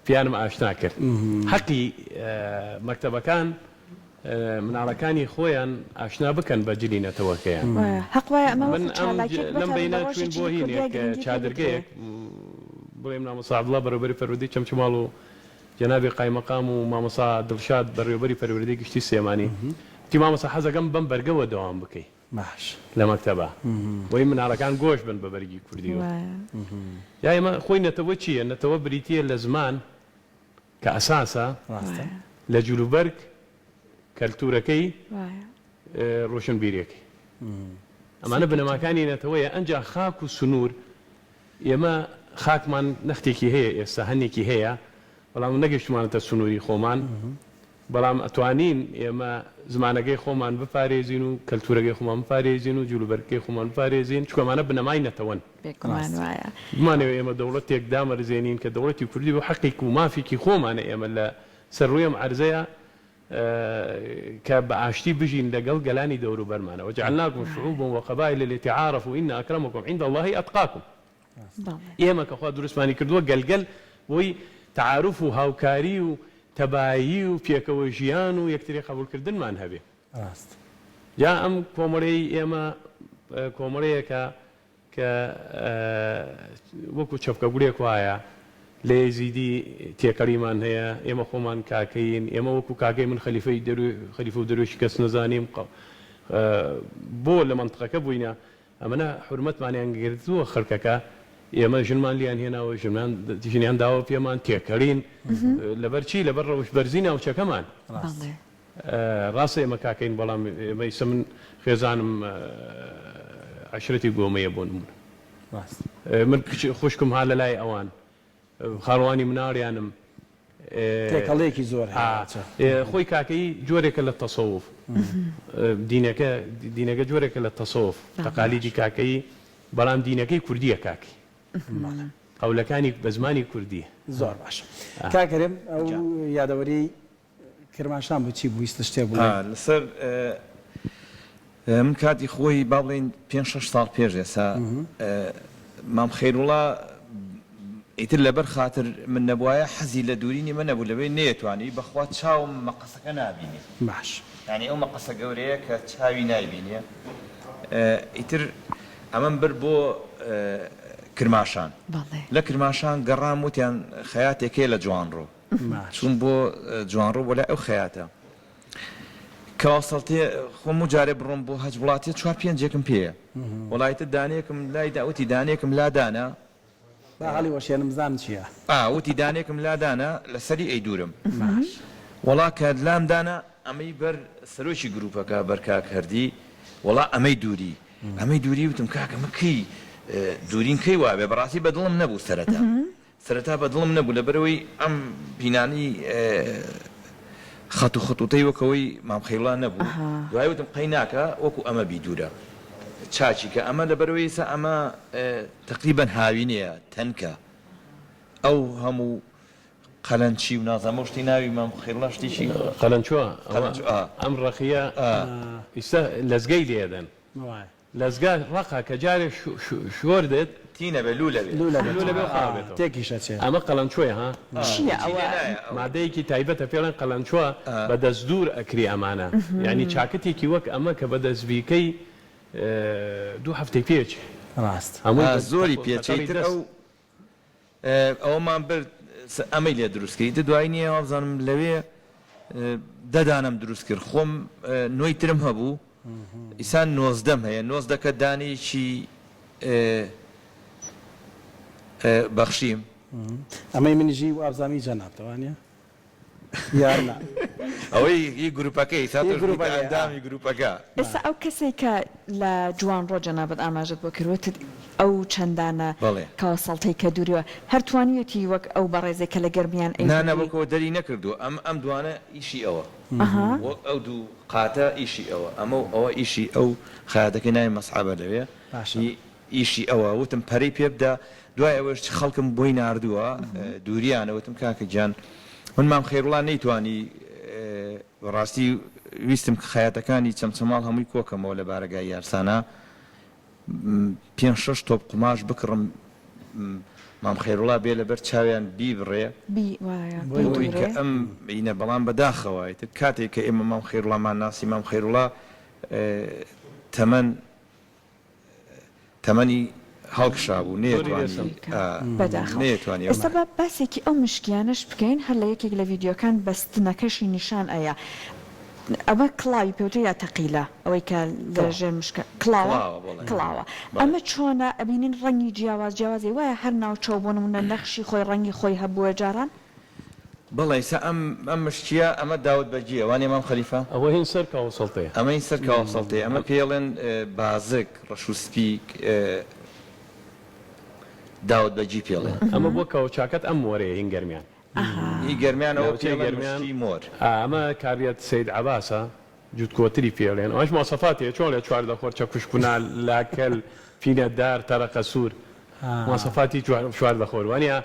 پیانم ئاشنا کرد حەقی مەکتەبەکان مناڵەکانی خۆیان ئاشنا بکەن بە جلینەتەوەکەیان لەم بینە توین بۆ هینێک چادرگەیەک بڵێم مامۆسا بەڕێوەبەری پەروەردەی چەمچماڵ و جەنابی قایمەقام و مامۆسا دڵشاد بەڕێوەبەری پەروەردەی گشتی سێمانی تی مامۆسا حەزەکەم بەم بەرگەوە دەوام بکەی باش لە مەکتەبە بۆی مناڵەکان گۆش بن بە بەرگی کوردیوە یا ئێمە خۆی نەتەوە چییە نەتەوە بریتە لە زمان کە ئەساسە لە جلوبەرگ کەلتورەکەی ڕۆشنبیرێکی ئەمانە بنەماکانی نەتەوەیە ئەنجا خاک و سنوور ئێمە خاکمان نەختێکی هەیە ئێستا هەنێکی هەیە بەڵام نەگەشتمانەتە سنووری خۆمان بەڵام ئەتوانین ئێمە زمانەکەی خۆمان بپارێزین و کەلتورەکەی خۆمان بپارێزین و جلوبەرگەکەی خۆمان بپارێزین چکەمانە بنەمای نەتەوەن بمانەوە ئێمە دەوڵەتێک دامەرزێنین کە دەوڵەتی کوردی بۆ حەقێک و مافێکی خۆمانە ئێمە لە سەرڕوویەم عەرزەیە کە بە ئاشتی بژین لەگەڵ گەلانی دەوروبەرمانە وجعلناكم شعوبا وقبائل لتعارفوا إن أكرمكم عند الله أتقاكم ئێمە کە خوا دروستمانی کردووە گەلگەل بۆی تعارف و هاوکاری و تەبایی و پێکەوە ژیان و یەکتری قبولکردنمان هەبێ جا ئەم کۆمەڵەی ئێمە کۆمەڵەیەکە کە وەکو چەپکەگوڵێک وایە لە یزیدی تێکەڵیمان هەیە ئێمە خۆمان کاکەین ئێمە وەکو کاکەی من خەلیفە و دەروێشی کەس نەزانیم بۆ لە منطقەکە بووینە ئەمەنە حورمەتمانیان گرتووە خەڵکەکە ئێمە ژنمان لیان هێناوە ژنیان داوە پێمان تێکەڵین لەبەرچی لەبەر ڕەوش بەرزی ناوچەکەمان ڕاستە ئێمە کاکەین بەڵام ئێمە ئیسە من خێزانم عەشرەتی گۆمەیە بۆ نمونە من خوشکم ها لە لای ئەوان خاڕوانی مناڵیانم تێکەڵەیەکی زۆر خۆی کاکەی جۆرێکە لە تەسەوف دینەکە جۆرێکە لە تەسەوف تەقالیدی کاکەی بەڵام دینەکەی کوردیە کاکی قەولەکانی بە زمانی کوردی زۆر باش کاکەرێم ئەو یادەوەری کرماشان بۆ چی بوویستە شتێ بوو لەسەر من کاتی خۆی با بڵێن 5-6 ساڵ پێش ئێستا مام خەیروڵا ئیتر لەبەر خاتر من نەبووایە حەزی لە دوورینی من نەبوو لەبێ نێتوانی بەخوا چاوم مەقەسەکە نابینی باش یعنی ئەو مەقەسە گەورەیە کە چاوی نایبینیە ئیتر ئەمەم بر بۆ کرماشان لە کرماشان گەڕام وتیان خەیاتێکێ لە جوانڕۆ چون بۆ جوانڕۆ بۆ لای ئەو خەیاتە کەواسەڵتێ خۆم و جارێ بڕۆم بۆ هەج وڵاتێ 4-5 پێیە وڵایەتە دانێکم لای داوتی دانێکم لادانە باڵی وەشێنم زان چییە وتی دانێکم لادانە لەسەری ئەی دوورم وڵا کە لام دانا ئەمەی بەر سەرۆکی گروپەکە بەرکاک هەردی وڵا ئەمەی دووری وتم کاکەمەکەی دوورین کەی وابێ بەڕاستی بەدڵم نەبوو سەرەتا بەدڵم نەبوو لەبەرەوەی ئەم بینانی خەت و خەتوتەی وەکەوەی مامخەیڵان نەبوو دوای وتم قەی ناکە وەکو ئەمە بیدوورە چاچی کە ئەمە لەبەرەوەی سا ئەمە تقریبەن هاوینەیە تەنکە ئەو هەموو قەلەنچی و نازانمە شتی ناوی مامخەیڵا شتیشی قەلەنچووە ئەم ڕەخیە ئیستا لەزگەی لێدەن لەزگا ڕقا کە جارێ شۆر دێت تینە بە لوولە تێکیشە چێ ئەمە قەلەنچۆیە ها چییە ئەوە مادەیەکی تایبەتە پێڵێن قەلەنچووە بە دەست دوور ئەکری ئەمانە یعنی چاکەتێکی وەک ئەمە کە بە دەستڤیکەی 2 هەفتەی پێچ ڕاست زۆری پێچیتر ئەومان برد ئەمەی لێ دروستکەی دوای نییە وابزانم لەوێ دەدانم دروست کرد خۆم نۆی ترم هەبوو ئیسان 90 هەیە 90 دانێکی بەخشیم ئەمەی منیژی و ئابزامی جەنابتەوانە یارنا ئەوەی گروپەکەی سادامی گروپەکە ئێستا ئەو کەسێک کە لە جوان ڕۆ جەنابەت ئاماژت بۆ کردوێت ئەو چەندانە کاوەسەڵتەی کە دووریوە هەرتوانیەتی وەک ئەو بەڕێزێکە لە گەرمیان نانەوەکەوە دەری نەکردو ئەم دوانە ئیشی ئەوە ئەو دوو قاتە ئیشی ئەوە ئەوە ئیشی ئەو خایەتەکەی ناوی مەسحابە لەوێ ئیشی ئەوە وتم پەرەی پێ بدە دوای ئەوەش خەڵکم بۆی ناردووە دووریانەوتم کاکە گیان من مام خێرڵان نەیتوانی ڕاستی ویستم خایەتەکانی چەمچەماڵ هەمووی کۆکەمەوە لە بارگای یارسانە 5-6 تۆپ قماش بکڕم مام خێرڵا بێ لەبەر چاویان بیبڕێ کە ئەم بینە بەڵام بەداخەوەیت کاتێک کە ئێمە مام خێرڵامان ناسی مام خێرڵا تەمەنی هەڵکشا بوو نێتوانانی ئێستا بە باسێکی ئەو مشکیانش بکەین هەر لە یەکێک لە ڤیددیۆکان بەستنەکەشی نیشان ئەیە ئەمە کڵاوی پێوتە یا تەقیلە ئەوەی کە لەژێر مشکە کڵاوە ئەمە چۆنە ئەبینین ڕەنگی جیاوازی وایە هەر ناوچەو بۆ نمونە نەخشی خۆی ڕەنگی خۆی هەبووە جاران بەڵێ ئەم مشتیە ئەمە داوت بەجێ وانێ مام خەلیفە ئەوە هین سەر کاوەسەڵتەیە ئەمە هین سەر کاوەسەڵتەیە ئەمە پێڵێن بازک ڕەشوسپیک داوت بەجی پێڵێن ئەمە بۆ کەوچاکەت ئەم وەرەیە هین گەرمیان هی گەرمیان ئەوە گەرمیانی مۆر ئەمە کاریەت سید عباسە جوت کۆتری پێڵێن ئەوش مۆسەفاتێ چۆن لە چواردە خۆرچە کوشکونا لاکەل فینەدار تەرەقە سوور مۆسەفاتی چواردە خۆروانە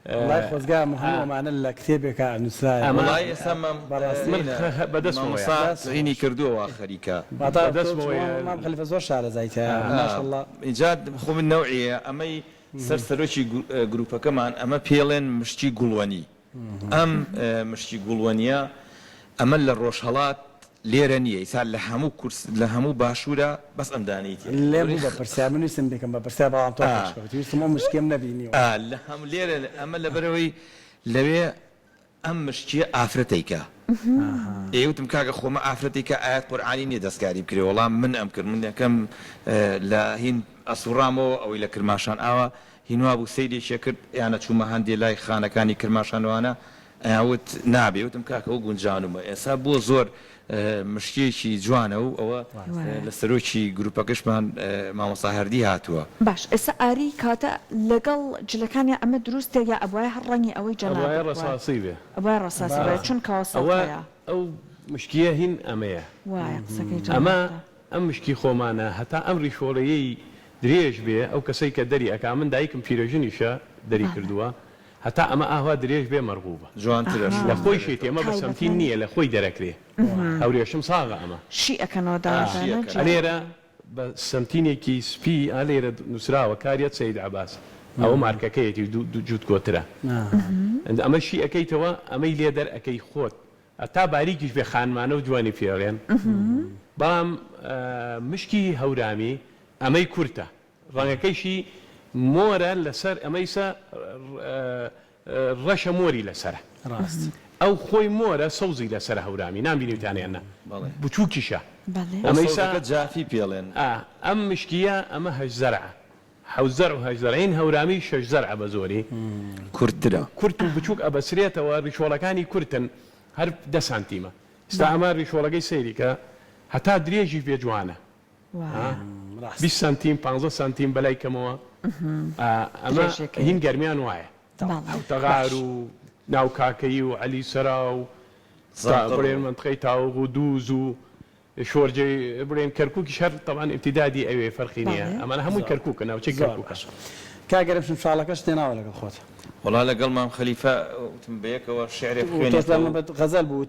وڵای خۆزگا هەمووەمانە لە کتێبێکە نووسرایە ئەمەڵای ئێستا بەدەستینی کردووە خەریکە مام خەلیفە زۆر شارەزایتە ماشەڵڵا اینجا خۆ من نەوعیە ئەمەی سەرسەرۆکی گروپەکەمان ئەمە پێڵێن مشتی گوڵوەنی ئەم مشتی گوڵوەنیە ئەمە لە ڕۆژهەڵات لێرە نییە ئیسا لە هەموو باشوورە بەس ئەمدانیتی لێ بە پرسیار من ویستم بێکم بە پرسیار بەڵام تۆویستم مشکێم نەبینیوە لە هەم لێرە ئەمە لەبەرەوەی لەوێ ئەم مشتیە ئافرەتێکە ئێوتم کاکە خۆمە ئافرەتێکە ئاەت قورعانی نیە دەستکاری بکرێ وەڵام من ئەم کرد من یەکەم لە هین ئەسوڕامەوە ئەوەی لە کرماشان ئاوە هینوا بوو سەیرێکیە کرد یانە چوومە هەندێ لای خانەکانی کرماشانوانە ئەوت نابێ وتم کاکە ئەو گونجانمە ئێستا بۆ زۆر مشتێکی جوانە و ئەوە لە سەرۆکی گروپەکەشمان مامۆستا هەردی هاتووە باش ئێستا ئاری کاتە لەگەڵ جلەکانی ئەمە دروستە یا ئەوای هەر ڕەنگی ئەوەی جەنابەت ڕەساسی بێ ئەوای ڕەساسی بێ چون کاوەسەڵەیە ئەو مشکیە هین ئەمەیە وایە قسەکەی ئەمە ئەم مشکی خۆمانە هەتا ئەم ڕیشۆڵەیەی درێژ بێ ئەو کەسەی کە دەری ئەکا من دایکم پیرۆژنیشە دەری کردووە هەتا ئەمە ئاوا درێژ بێ مەرغوبە جوانترە لە خۆی شێت ئەمە بە سەمتین نییە لە خۆی دەرەکرێ هەورێشم ساغە ئەمە شی ئەکەنەوە لێرە بە سەمتینێکی سپی لێرە نووسراوە کاریەت سەید عەباس ئەوە مارکەکەیەتی جووت کۆترە ئەمە شی ئەەکەیتەوە ئەمەی لێ دەر ئەەکەی خۆت تا باریکیش بێ خانمانە و جوانی پێڵێن بام مشکی هەورامی ئەمەی کورتە ڕەنگەکەیشی مۆرە لەسەر ئەمەیسە ڕەشە مۆری لەسرە ئەو خۆی مۆرە سەوزی لەسەر هەورامی نامبینیوتانیانە بچووکیشە ئەمەیسا جافی پێڵێن ئەم مشکیە ئەمە هەش زەرعە حوزەر و هەژدەرین هەورامی 6 زەرعە بە زۆری کورتترە کورت و بچووک ئەبەسرێتەوە ڕیشۆڵەکانی کورتن هەر 10 سانتیمە ستا ئەمە ریشۆڵەکەی سەیریکە هەتا درێژی پێ جوانە 20 سانتیم 15 سانتیم بەلای کەمەوە ئەمە هین گەرمیان وایە تەغار و ناوکاکەی و عەلی سەرا و بڵێن منتقەی تاوغ و دووز و شۆرجەی بڵێن کەرکووکی شەر تەوان ئیبتیدادی ئەوێ فەرقی نییە ئەمانە هەمووی کەرکووکە ناوچەی کەرکووکە کاگەرم شاڵەکەش تێناوە لەگەڵ خۆت وڵا لەگەڵ مام خەلیفە وتم بەیەکەوە شعرێ غەزەل بوو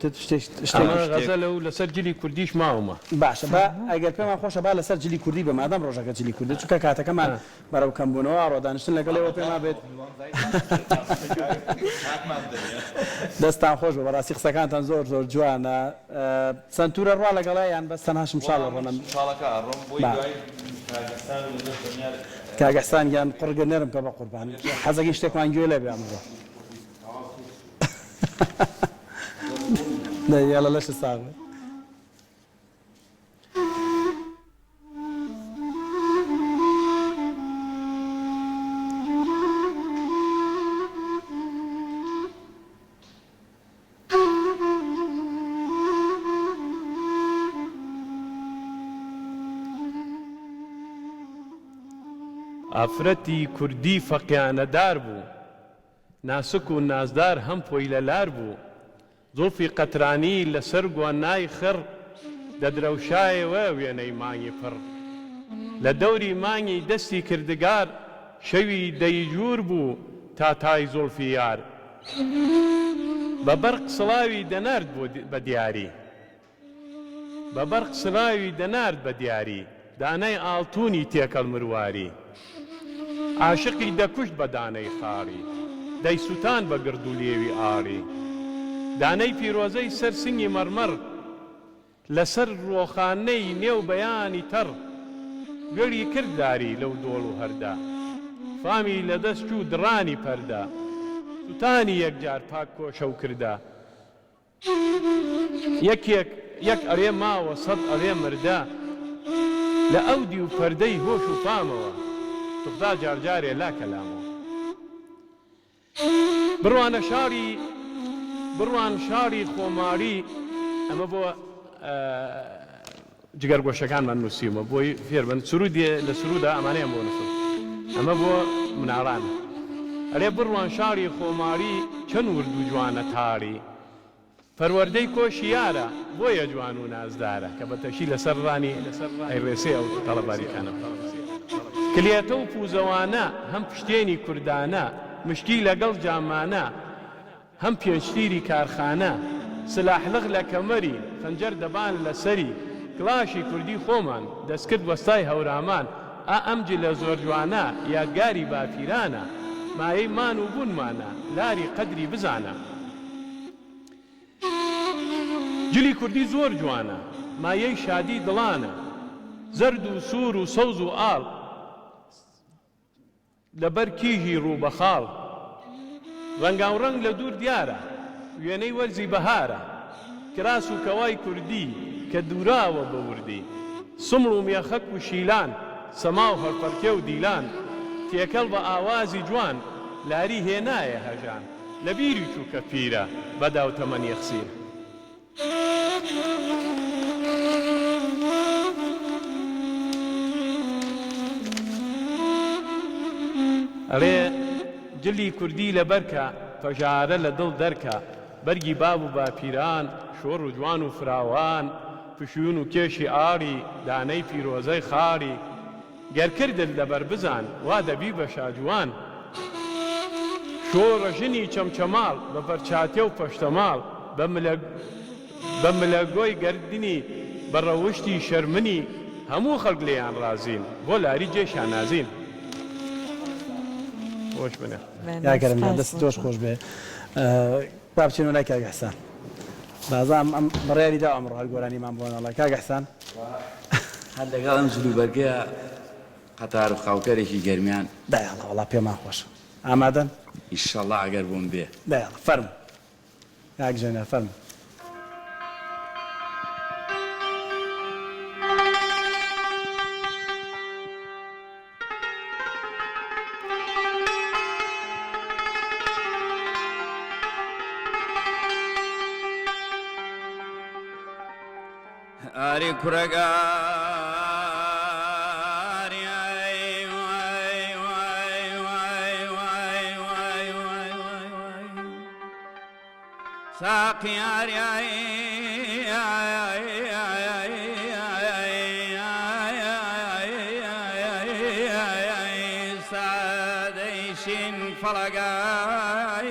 غەزەلە و لەسەر جلی کوردیش ماومە باشە بە ئەگەر پێمان خۆشە با لەسەر جلی کوردی بە مادام ڕۆژەکە جلی کوردی چونکە کاتەکەمان بەرەو کەمبوونەوە ڕۆدانیشتن لەگەڵەوە پێما بێت دەستان خۆش بە بەڕاستی قسەکانتان زۆر زۆر جوانە سنتورە ڕوا لەگەڵایان بەس تەنهاشم شاڵە ڕۆنم کاگەستان یان قڕگە نەرم کە بە قوربان حەزەکەی شتێکمان گوێ لێ بێ ئەمڕۆ یاڵە لەشە ساغێ ئافرەتی کوردی فەقیانەدار بوو ناسک و نازدار هەم پۆی لە لار بوو زوڵفی قەترانی لەسەر گوانای خڕ دەدرەوشایەوە وێنەی مانگی پڕ لە دەوری مانگی دەستی کردگار شەوی دەیجوور بوو تا تای زوڵفی یار بە بەرق سڵاوی دەنارد بە دیاری بە بەرق سڵاوی دەنارد بە دیاری دانەی ئاڵتوونی تێکەڵ مرواری عاشقی دەکوشت بە دانەی خاڕی دەیسووتان بە گرد و لێوی ئاڕی دانەی پیرۆزەی سەر سنگی مەرمەڕ لەسەر ڕۆخانەی نێو بەیانی تەڕ گەری کردداری لەو دۆڵ و هەردا فامی لەدەست و دڕانی پەردا سووتانی یەکجار پاک کۆشە و کردا یەک ئەرێ ماوە سەد ئەرێ مردا لە ئەودی و پەردەی هۆش و فامەوە تقدا جارجارێ لا کەلامەوە بڕوان شاری خۆماری ئەمە بۆ جگەرگۆشەکانمان نووسیمە بۆی فێربن سرودێ لە سرودا ئەمانەیان بۆ نووسم ئەمە بۆ مناڵانە ئەرێ بڕوان شاری خۆماری چەند ورد و جوانە تاری پەروەردەی کۆشی یارە بۆیە جوان و نازدارە کە بەتەشی لەسەر ڕانی ئەیڕێسێ ئەو تەڵەباریکانە کلێتە و پوزەوانە هەم پشتێنی کوردانە مشکی لەگەڵ جامانە هەم پێنجتیری کارخانە سلاحلق لە کەمەری خەنجەر دەبان لەسەری کلاشی کوردی خۆمان دەستکرد وەستای هەورامان ئەمجی لە زۆر جوانە یادگاری باپیرانە مایەی مان و بوونمانە لاری قەدری بزانە جلی کوردی زۆر جوانە مایەی شادی دڵانە زەرد و سوور و سەوز و ئاڵ لەبەر کیژی ڕووبەخاڵ ڕەنگاو ڕەنگ لە دوور دیارە وێنەی وەرزی بەهارە کراس و کەوای کوردی کە دووراوە بە وردی سمڵ و مێخەک و شیلان سەما و هەرپەرکێ و دیلان تێکەڵ بە ئاوازی جوان لاری هێنایە هەژان لە بیری چووکە پیرە بەداو تەمەنی خسیر ئەڵێ جلی کوردی لە بەرکە فەژارە لە دڵ دەرکە بەرگی باب و باپیران شۆڕ و جوان و فراوان پشیون و کێشی ئاڕی دانەی پیرۆزەی خاڕی گەرکردت لەبەر بزان وا دەبی بە شاجوان شۆڕە ژنی چەمچەماڵ بە بەرچاتێ و پەشتەماڵ بە ملەگۆی گەردنی بە ڕەوشتی شەرمنی هەموو خەڵک لێیان ڕازین بۆ لاری جێشان نازین خۆش بنێ یاگەرم دەست تۆش خۆش بێ با بچینەوە لای کاک حەسان بازام ئەم بڕیاری دا ئەمڕۆ هەر گۆرانیمان بۆ ناڵای کاک حەسان هەر لەگەڵ ئەم جلوبەرگەیە قەتار و خاوکەرێکی گەرمیان دایاڵە وەڵا پێمان خۆش ئامادەن ئیشەڵڵا ئەگەر بۆم بێ دایاڵە فەرم کاک ژێنەر فەرموو. ئاری کوڕەگاری ساقیاری سادەیشین فەڵەگای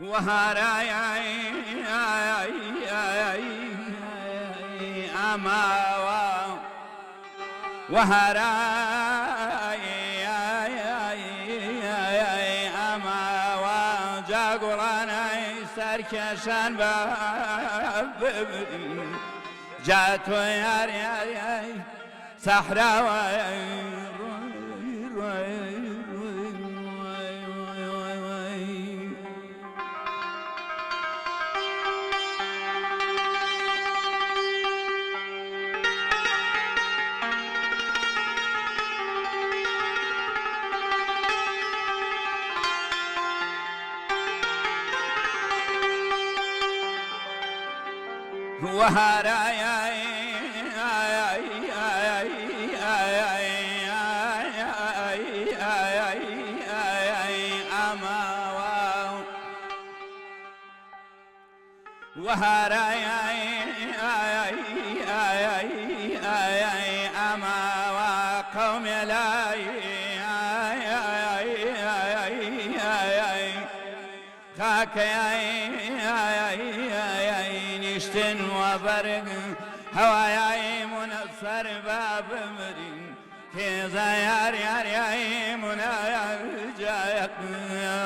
وهاراي أما وهاراي أما وجاقرانا سركشان باب جاتو ياري صحراوي وهاراي أما وهاراي أما وقوم لاي نشتن وبرق هواياي منصر باب مرين كيزا يار يار ياي منايا جايك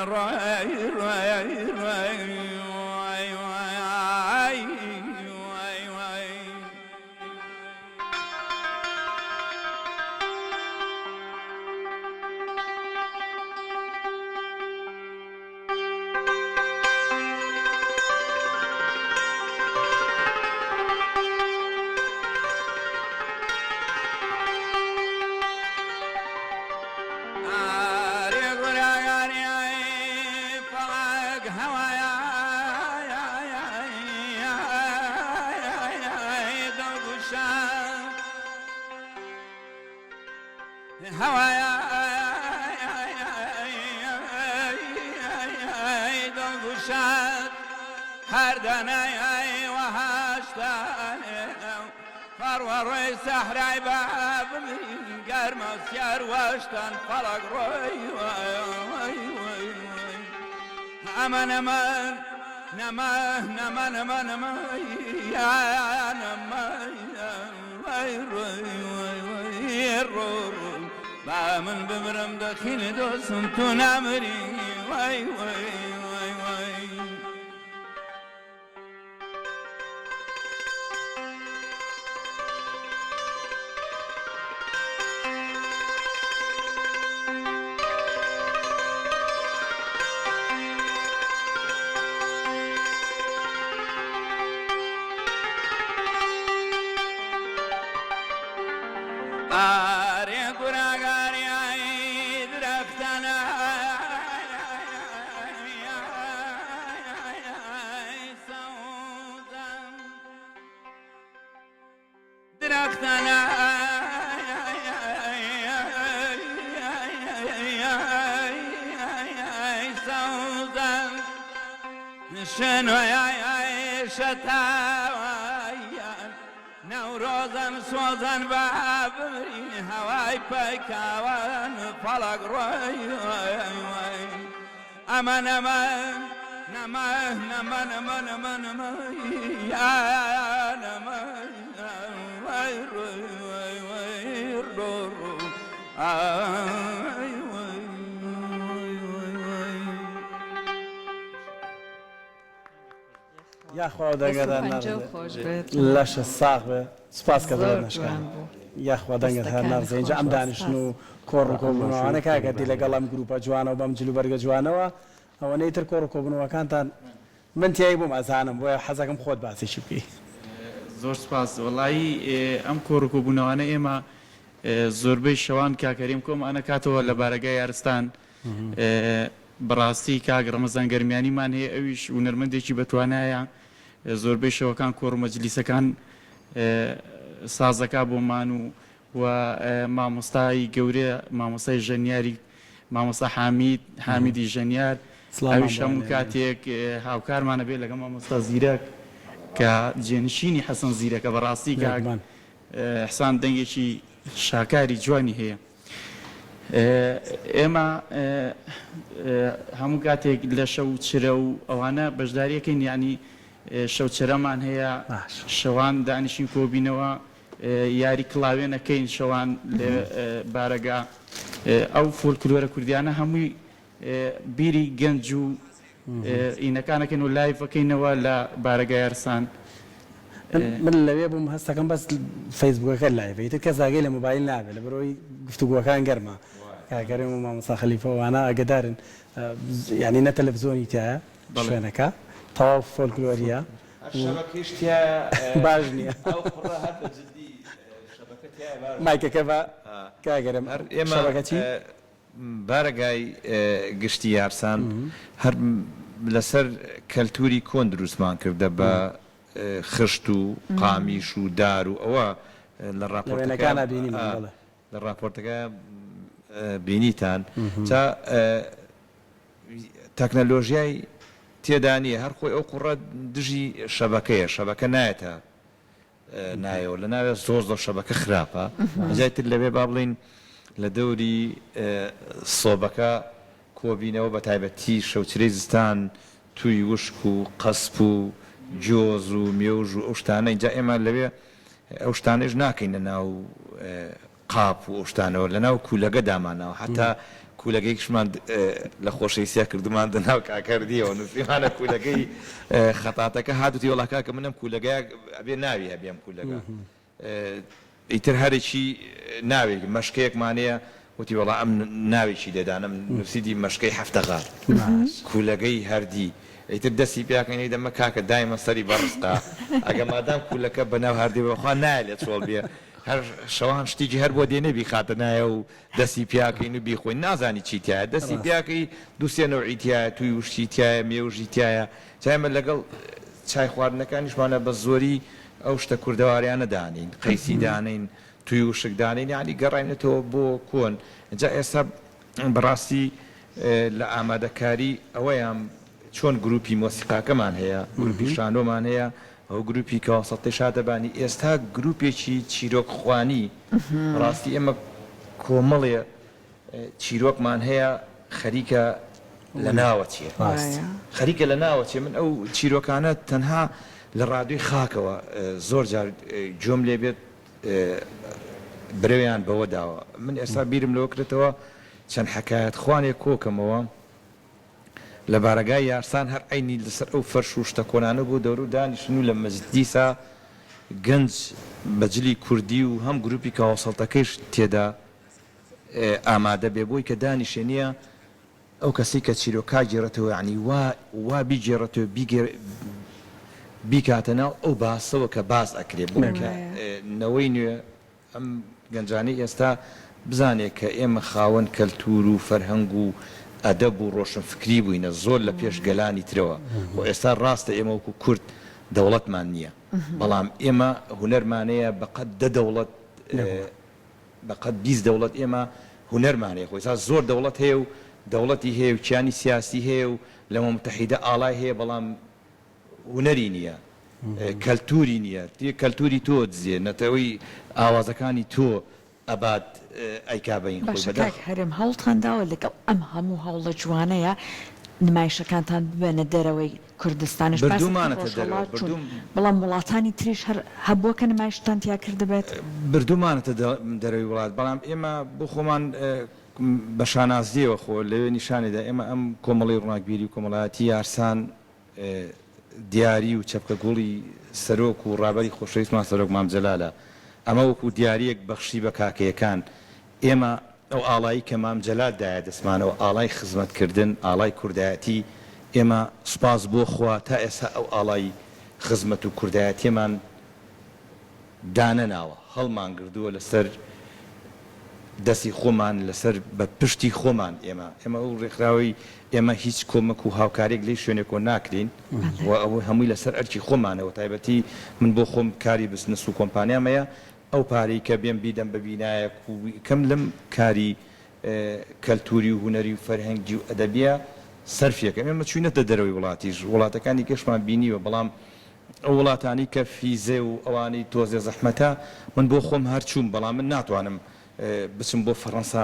روي روي روي هوايا دلگوشاد هر دنای وهاشتان فروروی صحرای باب گرم سیار واشتان فلق روی امان امان نما نما نما نما یا نما با من بمرم دخیل دوستم تو نمری وای وای وای وای شنو يا شتاويان نوروزن سوزن بابرين هواي بايكاوان فلق روي امان امان نما نما نما نما نما يا نما وي وي وي یا خوا دەگەدان لەشە ساغ بێ سپاس کە زۆر نشکان یاخوا دەنگت هەر ناڕزە اینجا ئەم دانیشتن و کۆڕ و کۆبوونەوەوانە کاگەردی لەگەڵ ئەم گروپە جوانە و بەم جلوبەرگە جوانەوە ئەوەنەی تر کۆڕ و کۆبوونەوەکانتان من تیایی بووم ئەزانم بۆیە حەزەکەم خۆت باسیشی بکەی. زۆر سپاس وەڵایی ئەم کۆڕ و کۆبوونەوەانە ئێمە زۆربەی شەوان کاکەریم کۆمانە کاتەوە لە بارگای یارستان بەڕاستی کاک ڕەمەزان گەرمیانیمان هەیە ئەویش هونەرمەندێکی بەتوانایە زۆربەی شەوەکان کۆڕ و مەجلیسەکان سازەکە بۆمان و مامۆستای گەورە مامۆستای ژەنیاری مامۆستا حامیدی ژەنیار ئەویش هەموو کاتێک هاوکارمانە بێت لەگەڵ مامۆستا زیرەک کە جێنشینی حەسەن زیرەکە بەڕاستی کاک حسان دەنگێکی شاکاری جوانی هەیە. ئێمە هەموو کاتێک لە شەو چرە و ئەوانە بەشداریەکەین یعنی شەو چرەمان هەیە شەوان دانیشین کۆبینەوە یاری کڵاوێنەکەین شەوان لە بارەگا ئەو فۆلکلۆرە کوردیانە هەمووی بیری گەنج و ئینەکانەکەن و لایڤەکەینەوە لە بارەگای یارسان. من لەوێ بووم هەستەکەم بەس فەیسبوکەکە لایڤی تر کەس ئاگەی لە موبایل نابێت لە بەرەوەی گفتوگوەکان گەرمە کاگەرم و مامۆستا خەلیفەوانە ئەگەدارن یعنی نە تەلەڤیزۆنی تایە شوێنەکە تەواو فۆلکلۆریە باش نییە مایکەکە بە کاگەرم ئێمە بارەگای گشتی یارسان هەر لەسەر کەلتوری کۆن دروستمان کردە بە خشت و قامیش و دار و ئەوە لە راپۆرتەکە بینیتان تا تەکنەلۆژیای تێدا نیە هەر خۆی ئەو قوڕە دژی شەبەکەیە شەبەکە نایەتە نایەوە لە ناوێت زۆر شەبەکە خراپە جای تر لەبێ با بڵین لە دەوری سۆبەکە کۆبینەوە بە تایبەتی شەوچرەی زستان توی وشک و قەسپ و جۆز و مێوژ و ئەو شتانە اینجا ئێمە لەوێ ئەو شتانەش ناکەین لە ناو قاپ و ئەو شتانەوە لە ناو کولەگە دامانەوە حتا کولەگەیکشمان لە خۆشەویستیا کردمان دەناو کاکەردیەوە نووسیمانە کولەگەی خەتاتەکە هاتوتی وڵاکا کە منم کولەگەیە ئەبێ ناوی هەبێم کولەگە ئیتر هەرێکی ناوێک مەشکەیەکمانەیە وتی وەڵا ئەم ناوێکی دەدانم نووسیدی مەشکەی هەفتەغار کولەگەی هەردی ئیتر دەستی پیاکەی دەمە کاکە دایمە سەری بەڕستا ئەگە مادام کولەکە بەناو هەردی بەخوا نایە چۆڵ بێ هەر شەوان شتێکی هەر بۆ دێنەبی خاتە نایە و دەستی پیاکەین و بیخۆین نازانی چی تایە دەستی پیاکەی دووسێ نەوعی تایە توی وشتی تایە مێوژی تایە چایمە لەگەڵ چای خواردنەکانیشمانە بە زۆری ئەو شتە کوردەواریانە دانین قەیسی دانین توی وشک دانین یعنی گەڕێنێتەوە بۆ کۆن اینجا ئێستا بەڕاستی لە ئامادەکاری ئەوەیان چۆن گروپی مۆسیقاکەمان هەیە گروپی شانۆمان هەیە ئەو گروپی کەواسەڵی شادەبانی ئێستا گروپێکی چیرۆکخوانی ڕاستی ئێمە کۆمەڵێ چیرۆکمان هەیە خەریکە لە ناوە چیە خەریکە لە ناوە چێ من ئەو چیرۆکانە تەنها لە ڕادوی خاکەوە زۆر جار جۆم لێ بێت برەویان بەوە داوە من ئێستا بیرم لەوە کرێتەوە چەند حەکایەت خوانێک کۆکەمەوە لە بارەگای یارسان هەر عینی لەسەر ئەو فەرش و شتە کۆنانە بۆ دەور و دانیشتن و لە مەجلیسا گەنج بەجلی کوردی و هەم گروپی کاوەسەڵتەکەیش تێدا ئامادە بێ بۆی کە دانیشێنیە ئەو کەسی کە چیرۆکا گێڕێتەوە یعنی وا بیگێڕێتەوە بیکاتە ناو ئەو باسەوە کە باز ئەکرێ بۆ کە نەوەی نوێ ئەم گەنجانەی ئێستا بزانێت کە ئێمە خاوەن کەلتور و فەرهەنگ و ئەدەب و ڕۆشنفکری بووینە زۆر لە پێش گەلانی ترەوە و ئێستا ڕاستە ئێمە وەکو کورد دەوڵەتمان نییە بەڵام ئێمە هونەرمانەیە بەقەت دەوڵەت بەقەت 20 دەوڵەت ئێمە هونەرمانەیە خۆی تا زۆر دەوڵەت هەیە و دەوڵەتی هەیە و کیانی سیاسی هەیە و لە متحیدە ئاڵای هەیە بەڵام هونەری نییە کەلتوری نییە کەلتوری تۆ دزیێ نەتەوەی ئاوازەکانی تۆ ئەبات ئەیکابین هەرم هەوڵتانداوە لەگەڵ ئەم هەموو هەوڵە جوانەیە نمایشەکانتان ببێنە دەرەوەی کوردستانش بەڵام وڵاتانی تریش هەبووە کە نمایشتان تیا کردبێت بردومانەتە دەرەوەی وڵات بەڵام ئێمە بۆ خۆمان بە شانازیەوە خۆ لەوێ نیشانێدا ئێمە ئەم کۆمەڵی ڕووناکبیری و کۆمەڵایەتی یارسان دیاری و چەپکە گوڵی سەرۆک و ڕابەری خۆشەویستمان سەرۆک مامجەلالە ئەمە وەکو دیارەیەک بەخشی بە کاکەیەکان ئێمە ئەو ئاڵایی کە مام جەلالدایە دەستمانەوە ئاڵای خزمەتکردن ئاڵای کوردایەتی ئێمە سوپاس بۆ خوا تا ئێستا ئەو ئاڵای خزمەت و کوردایەتیمان دانەناوە هەڵمان گردووە لەسەر دەستی خۆمان لەسەر بە پشتی خۆمان ئێمە ئەو ڕێکخراوی ئێمە هیچ کۆمەک و هاوکارێک لێ شوێنێکۆ ناکرین و ئەوە هەمووی لەسەر ئەرکی خۆمانەوە تایبەتی من بۆ خۆم کاری بزنس و کۆمپانیامەیە ئەو پارەی کە بێم بیدەم بە بینایەک و کەم لەم کاری کەلتوری و هوەری و فەرهەنگی و ئەدەبیە سەرفیەکەم ئێمە چوینەتە دەرەوەی وڵاتیش وڵاتەکانی کەشمان بینیوە بەڵام ئەو وڵاتانی کە فیزێ و ئەوانەی تۆزێ زەحمەتە من بۆ خۆم هەرچووم بەڵام من ناتوانم بچم بۆ فەڕەنسا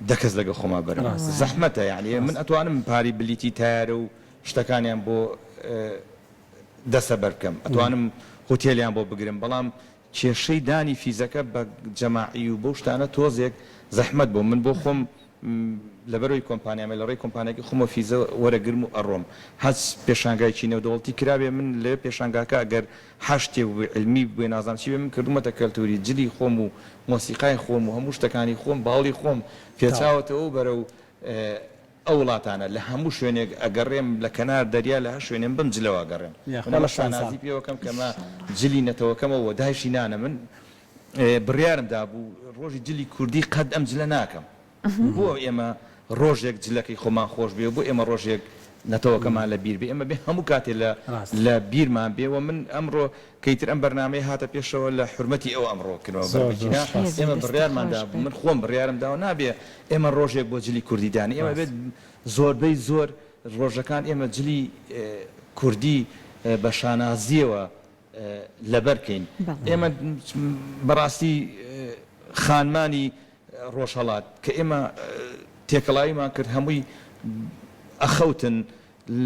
دەکەس لەگە خۆما بەرم زەحمەتە یعنی من ئەتوانم پاری بلیتی تایارە و شتەکانیان بۆ دەسە بەرکەم ئەتوانم هۆتێلیان بۆ بگرم بەڵام کێشەی دانی فیزەکە بە جەماعی و بۆ شتانە تۆزێک زەحمەت بۆ من بۆ خۆم لەبەرەوەی کۆمپانیامە لە ڕێی کۆمپانیەکە خۆمە فیزە وەرەگرم و ئەڕۆم هەچ پێشانگایکی نێودەوڵەتی کرابێ من لێ پێشانگاکە ئەگەر هەشتێ و علمی بێ نازانم چی بێ من کردومەتە کەلتوری جلی خۆم و مۆسیقای خۆم و هەموو شتەکانی خۆم باڵی خۆم پێچاوەتەوە بەرە و ئەو وڵاتانە لە هەموو شوێنێک ئەگەڕێم لە کەنار دەریا لە هەر شوێنێم بم جلەوە گەڕێم لەمە شانازی پێوەکەم کەمە جلی نەتەوەکەمەوە دایشی نانە من بڕیارمدا بوو ڕۆژی جلی کوردی قەت ئەم جلە ناکەم بۆ ئێمە ڕۆژێک جلەکەی خۆمان خۆش بێ بۆ ئێمە ڕۆژێک نەتەوەکەمان لە بیر بێ ئێمە بێ هەموو کاتێ لە بیرمان بێەوە من ئەمڕۆ کەیتر ئەم بەرنامەیە هاتە پێشەوە لە حرمەتی ئەو ئەمڕۆکردەوە بەربچینە ئێمە بڕیارماندا من خۆم بڕیارمداوە نابێ ئێمە ڕۆژێک بۆ جلی کوردیدانی ئێمە بێت زۆربەی زۆر ڕۆژەکان ئێمە جلی کوردی بە شانازیەوە لەبەرکەین ئێمە بەڕاستی خانمانی ڕۆژهەڵات کە ئێمە تێکەڵاویمان کرد هەمووی ئەخەوتن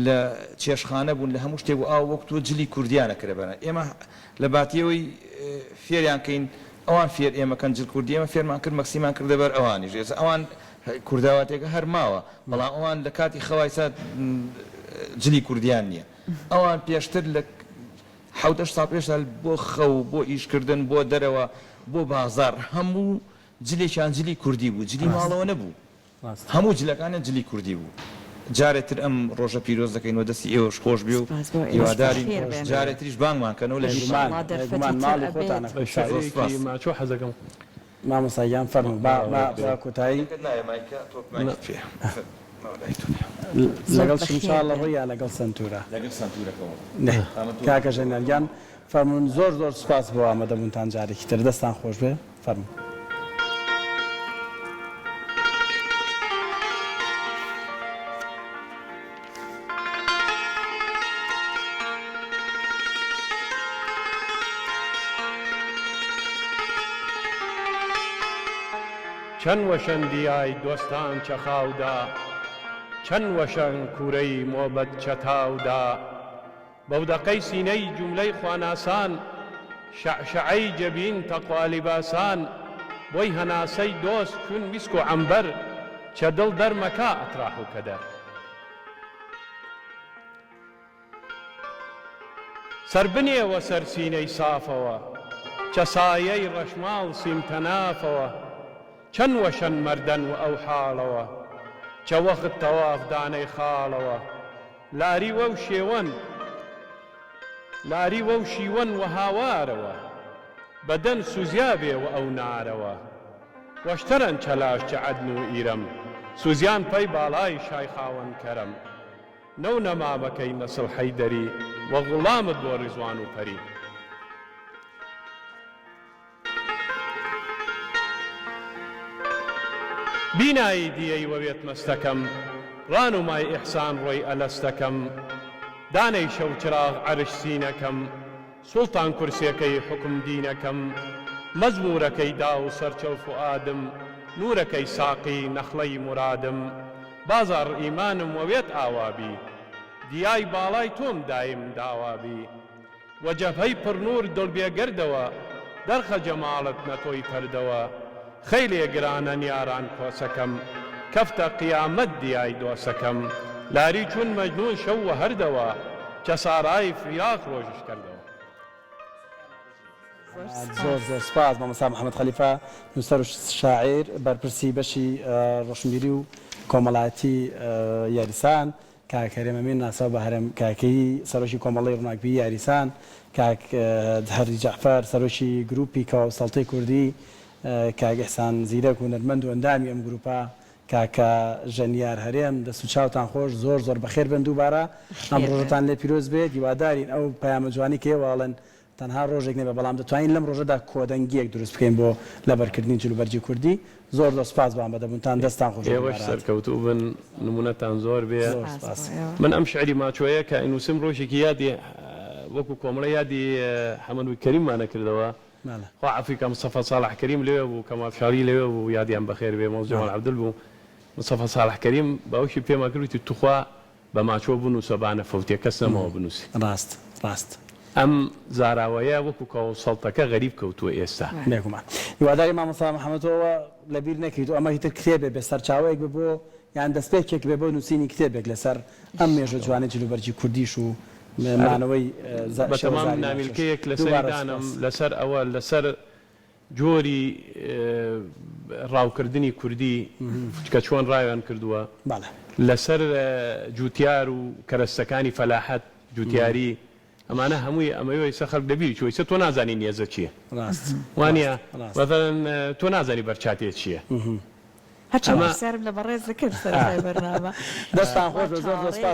لە چێشخانە بوون لە هەموو شتێک و ئاو وەک تۆ جلی کوردیانە کرەبەنە ئێمە لە باتیەوەی فێریان کەین ئەوان فێر ئێمەکەن جل کوردی ئێمە فێرمان کرد مەکسیمان کردە بەر ئەوانی ژێز ئەوان کورداواتێکە هەر ماوە بەڵام ئەوان لە کاتی خەوایسات جلی کوردیان نییە ئەوان پێشتر لە حوتەش ساڵ پێشدا بۆ خەو بۆ ئیشکردن بۆ دەرەوە بۆ بازار هەموو جلێکیان جلی کوردی بوو جلی ماڵەوە نەبوو هەموو جلەکانیان جلی کوردی بوو جارێتتر ئەم ڕۆژە پیرۆز دەکەینەوە دەستی ئێوەش خۆش بێ و هیواداری جارێتریش بانگمانکەنەوە لە ماچۆ حەزەکەم مامۆساییان فەرموو با کۆتایی لەگەڵ شمشاڵە ڕۆی یا لەگەڵ سنتورە کاکە ژەنەرگیان فەرموون زۆر سوپاس بۆ ئامادەبوونتان جارێکی تر دەستان خۆش بێ فەرموو چەند وەشەن دیای دۆستان چەخاودا چەند وەشەن کوورەی مۆبەت چەتاودا بەودەقەی سینەی جوملەی خواناسان شەعشەعەی جەبین تەقوالی باسان بۆی هەناسەی دۆست چون میسک و عەمبەر چە دڵ دەرمەکا ئەتراح و کەدەر سەربنێوە سەر سینەی سافەوە چە سایەی ڕەشماڵ سیمتەنافەوە چەند وەشەن مەردەن و ئەو حاڵەوە چە وەخت تەواف دانەی خاڵەوە لاری وەو شیوەن و هاوارەوە بەدەن سوزیابێوە ئەو نارەوە وەشتەرەن چەلاش چە عەدن و ئیرەم سوزیان پەی باڵای شای خاوەن کەرەم نەو نەمامەکەی نەسڵ حەیدەری وە غوڵامت بۆ ڕیزوان و پەری بینایی دیەی وەوێت مەستەکەم ڕانومای ئیحسان ڕۆی ئەلەستەکەم دانەی شەو چراغ عەرش سینەکەم سوڵتان کورسیەکەی حکم دینەکەم مەزموورەکەی دا و سەرچە و فوئادم نورەکەی ساقی نەخلەی مرادم بازار ئیمانم وەوێت ئاوابی دیای باڵای تۆم دایم داوابی وە جەبهەی پڕنور دڵبێگەردەوە دەرخە جەماڵت نەتۆی پەردەوە خەیلێ گرانە نیاران کۆسەکەم کەفتە قیامەت دیای دۆسەکەم لاری چون مەجنون شەو وە هەردەوە چە سارای فیراق ڕۆژش کردەوە زۆر زۆر سپاس مامۆستا محەممەد خەلیفە نووسەر و شاعیر بەرپرسی بەشی ڕۆشنبیری و کۆمەڵایەتی یاریسان کاک هەرێمەمین ناسا بە هەرێم کاکەی سەرۆکی کۆمەڵی ڕووناکبی یاریسان کاک هەردی جەعفەر سەرۆکی گروپی کەوا سەڵتەی کوردی کاک ئیحسان زیرەک و نەرمەند و ئەندامی ئەم گروپە کاکە ژەنیار هەرێم دەست و چاوتان خۆش زۆر زۆر بەخێر بن دووبارە ئەم ڕۆژتان لێ پیرۆز بێت هیوادارین ئەو پەیامە جوانی کێواڵن تەنها ڕۆژێک نەبێ بەڵام دەتوانین لەم ڕۆژەدا کۆدەنگیەک دروست بکەین بۆ لەبەرکردنی جلوبەرجی کوردی زۆر زۆر سپاس بەم بەدەبوونتان دەستان خۆش ئێوەش سەرکەوتوو بن نمونەتان زۆر بێ من ئەم شعری ماچۆیە کە ئینوسم ڕۆژێکی یادی وەکو کۆمەڵە یادی حەمەدوی کەریممانە کردەوە خوا عەفوی کە مستەفا ساڵح کەریم لێوێ بوو کەمال شاری لێوێ بوو یادیان بەخێر بێ مۆز جەمال عەبدول بوو مستەفا ساڵح کەریم باوشی پێما کردوتی توخوا بە ماچۆ بنووسە بانە فەوتیە کەس نەمەوە بنووسی ڕاست ئەم زاراوەیە وەکو کەوسەڵتەکە غەریب کەوتووە ئێستا نێکمان هیواداری مامۆستا محەممەدەوە لەبیر نەکەیت و ئەمە هیتر کتێبێ بێ سەرچاوەیەک بۆ یان دەستپێکێک بێ بۆ نووسینی کتێبێک لەسەر ئەم مێژە جوانێت جلوبەرجی کوردیش و مانەوەی بەتەمام نامیلکەیەک لەسەردانم لەسەر ئەوە لەسەر جۆری ڕاوکردنی کوردی کە چۆن ڕایان کردووە لەسەر جوتیار و کەرەستەکانی فەلاحەت جوتیاری ئەمانە هەمووی ئەمەوەی سەخەر دەبی چۆیسە تۆ نازانی نیێزە چییە وانە تۆ نازانی بەرچاتێ چییە هەرچەمە سرم لە بەڕێز دەکرد سەر بەرنامە دەستان خۆش زۆر زۆر سپاس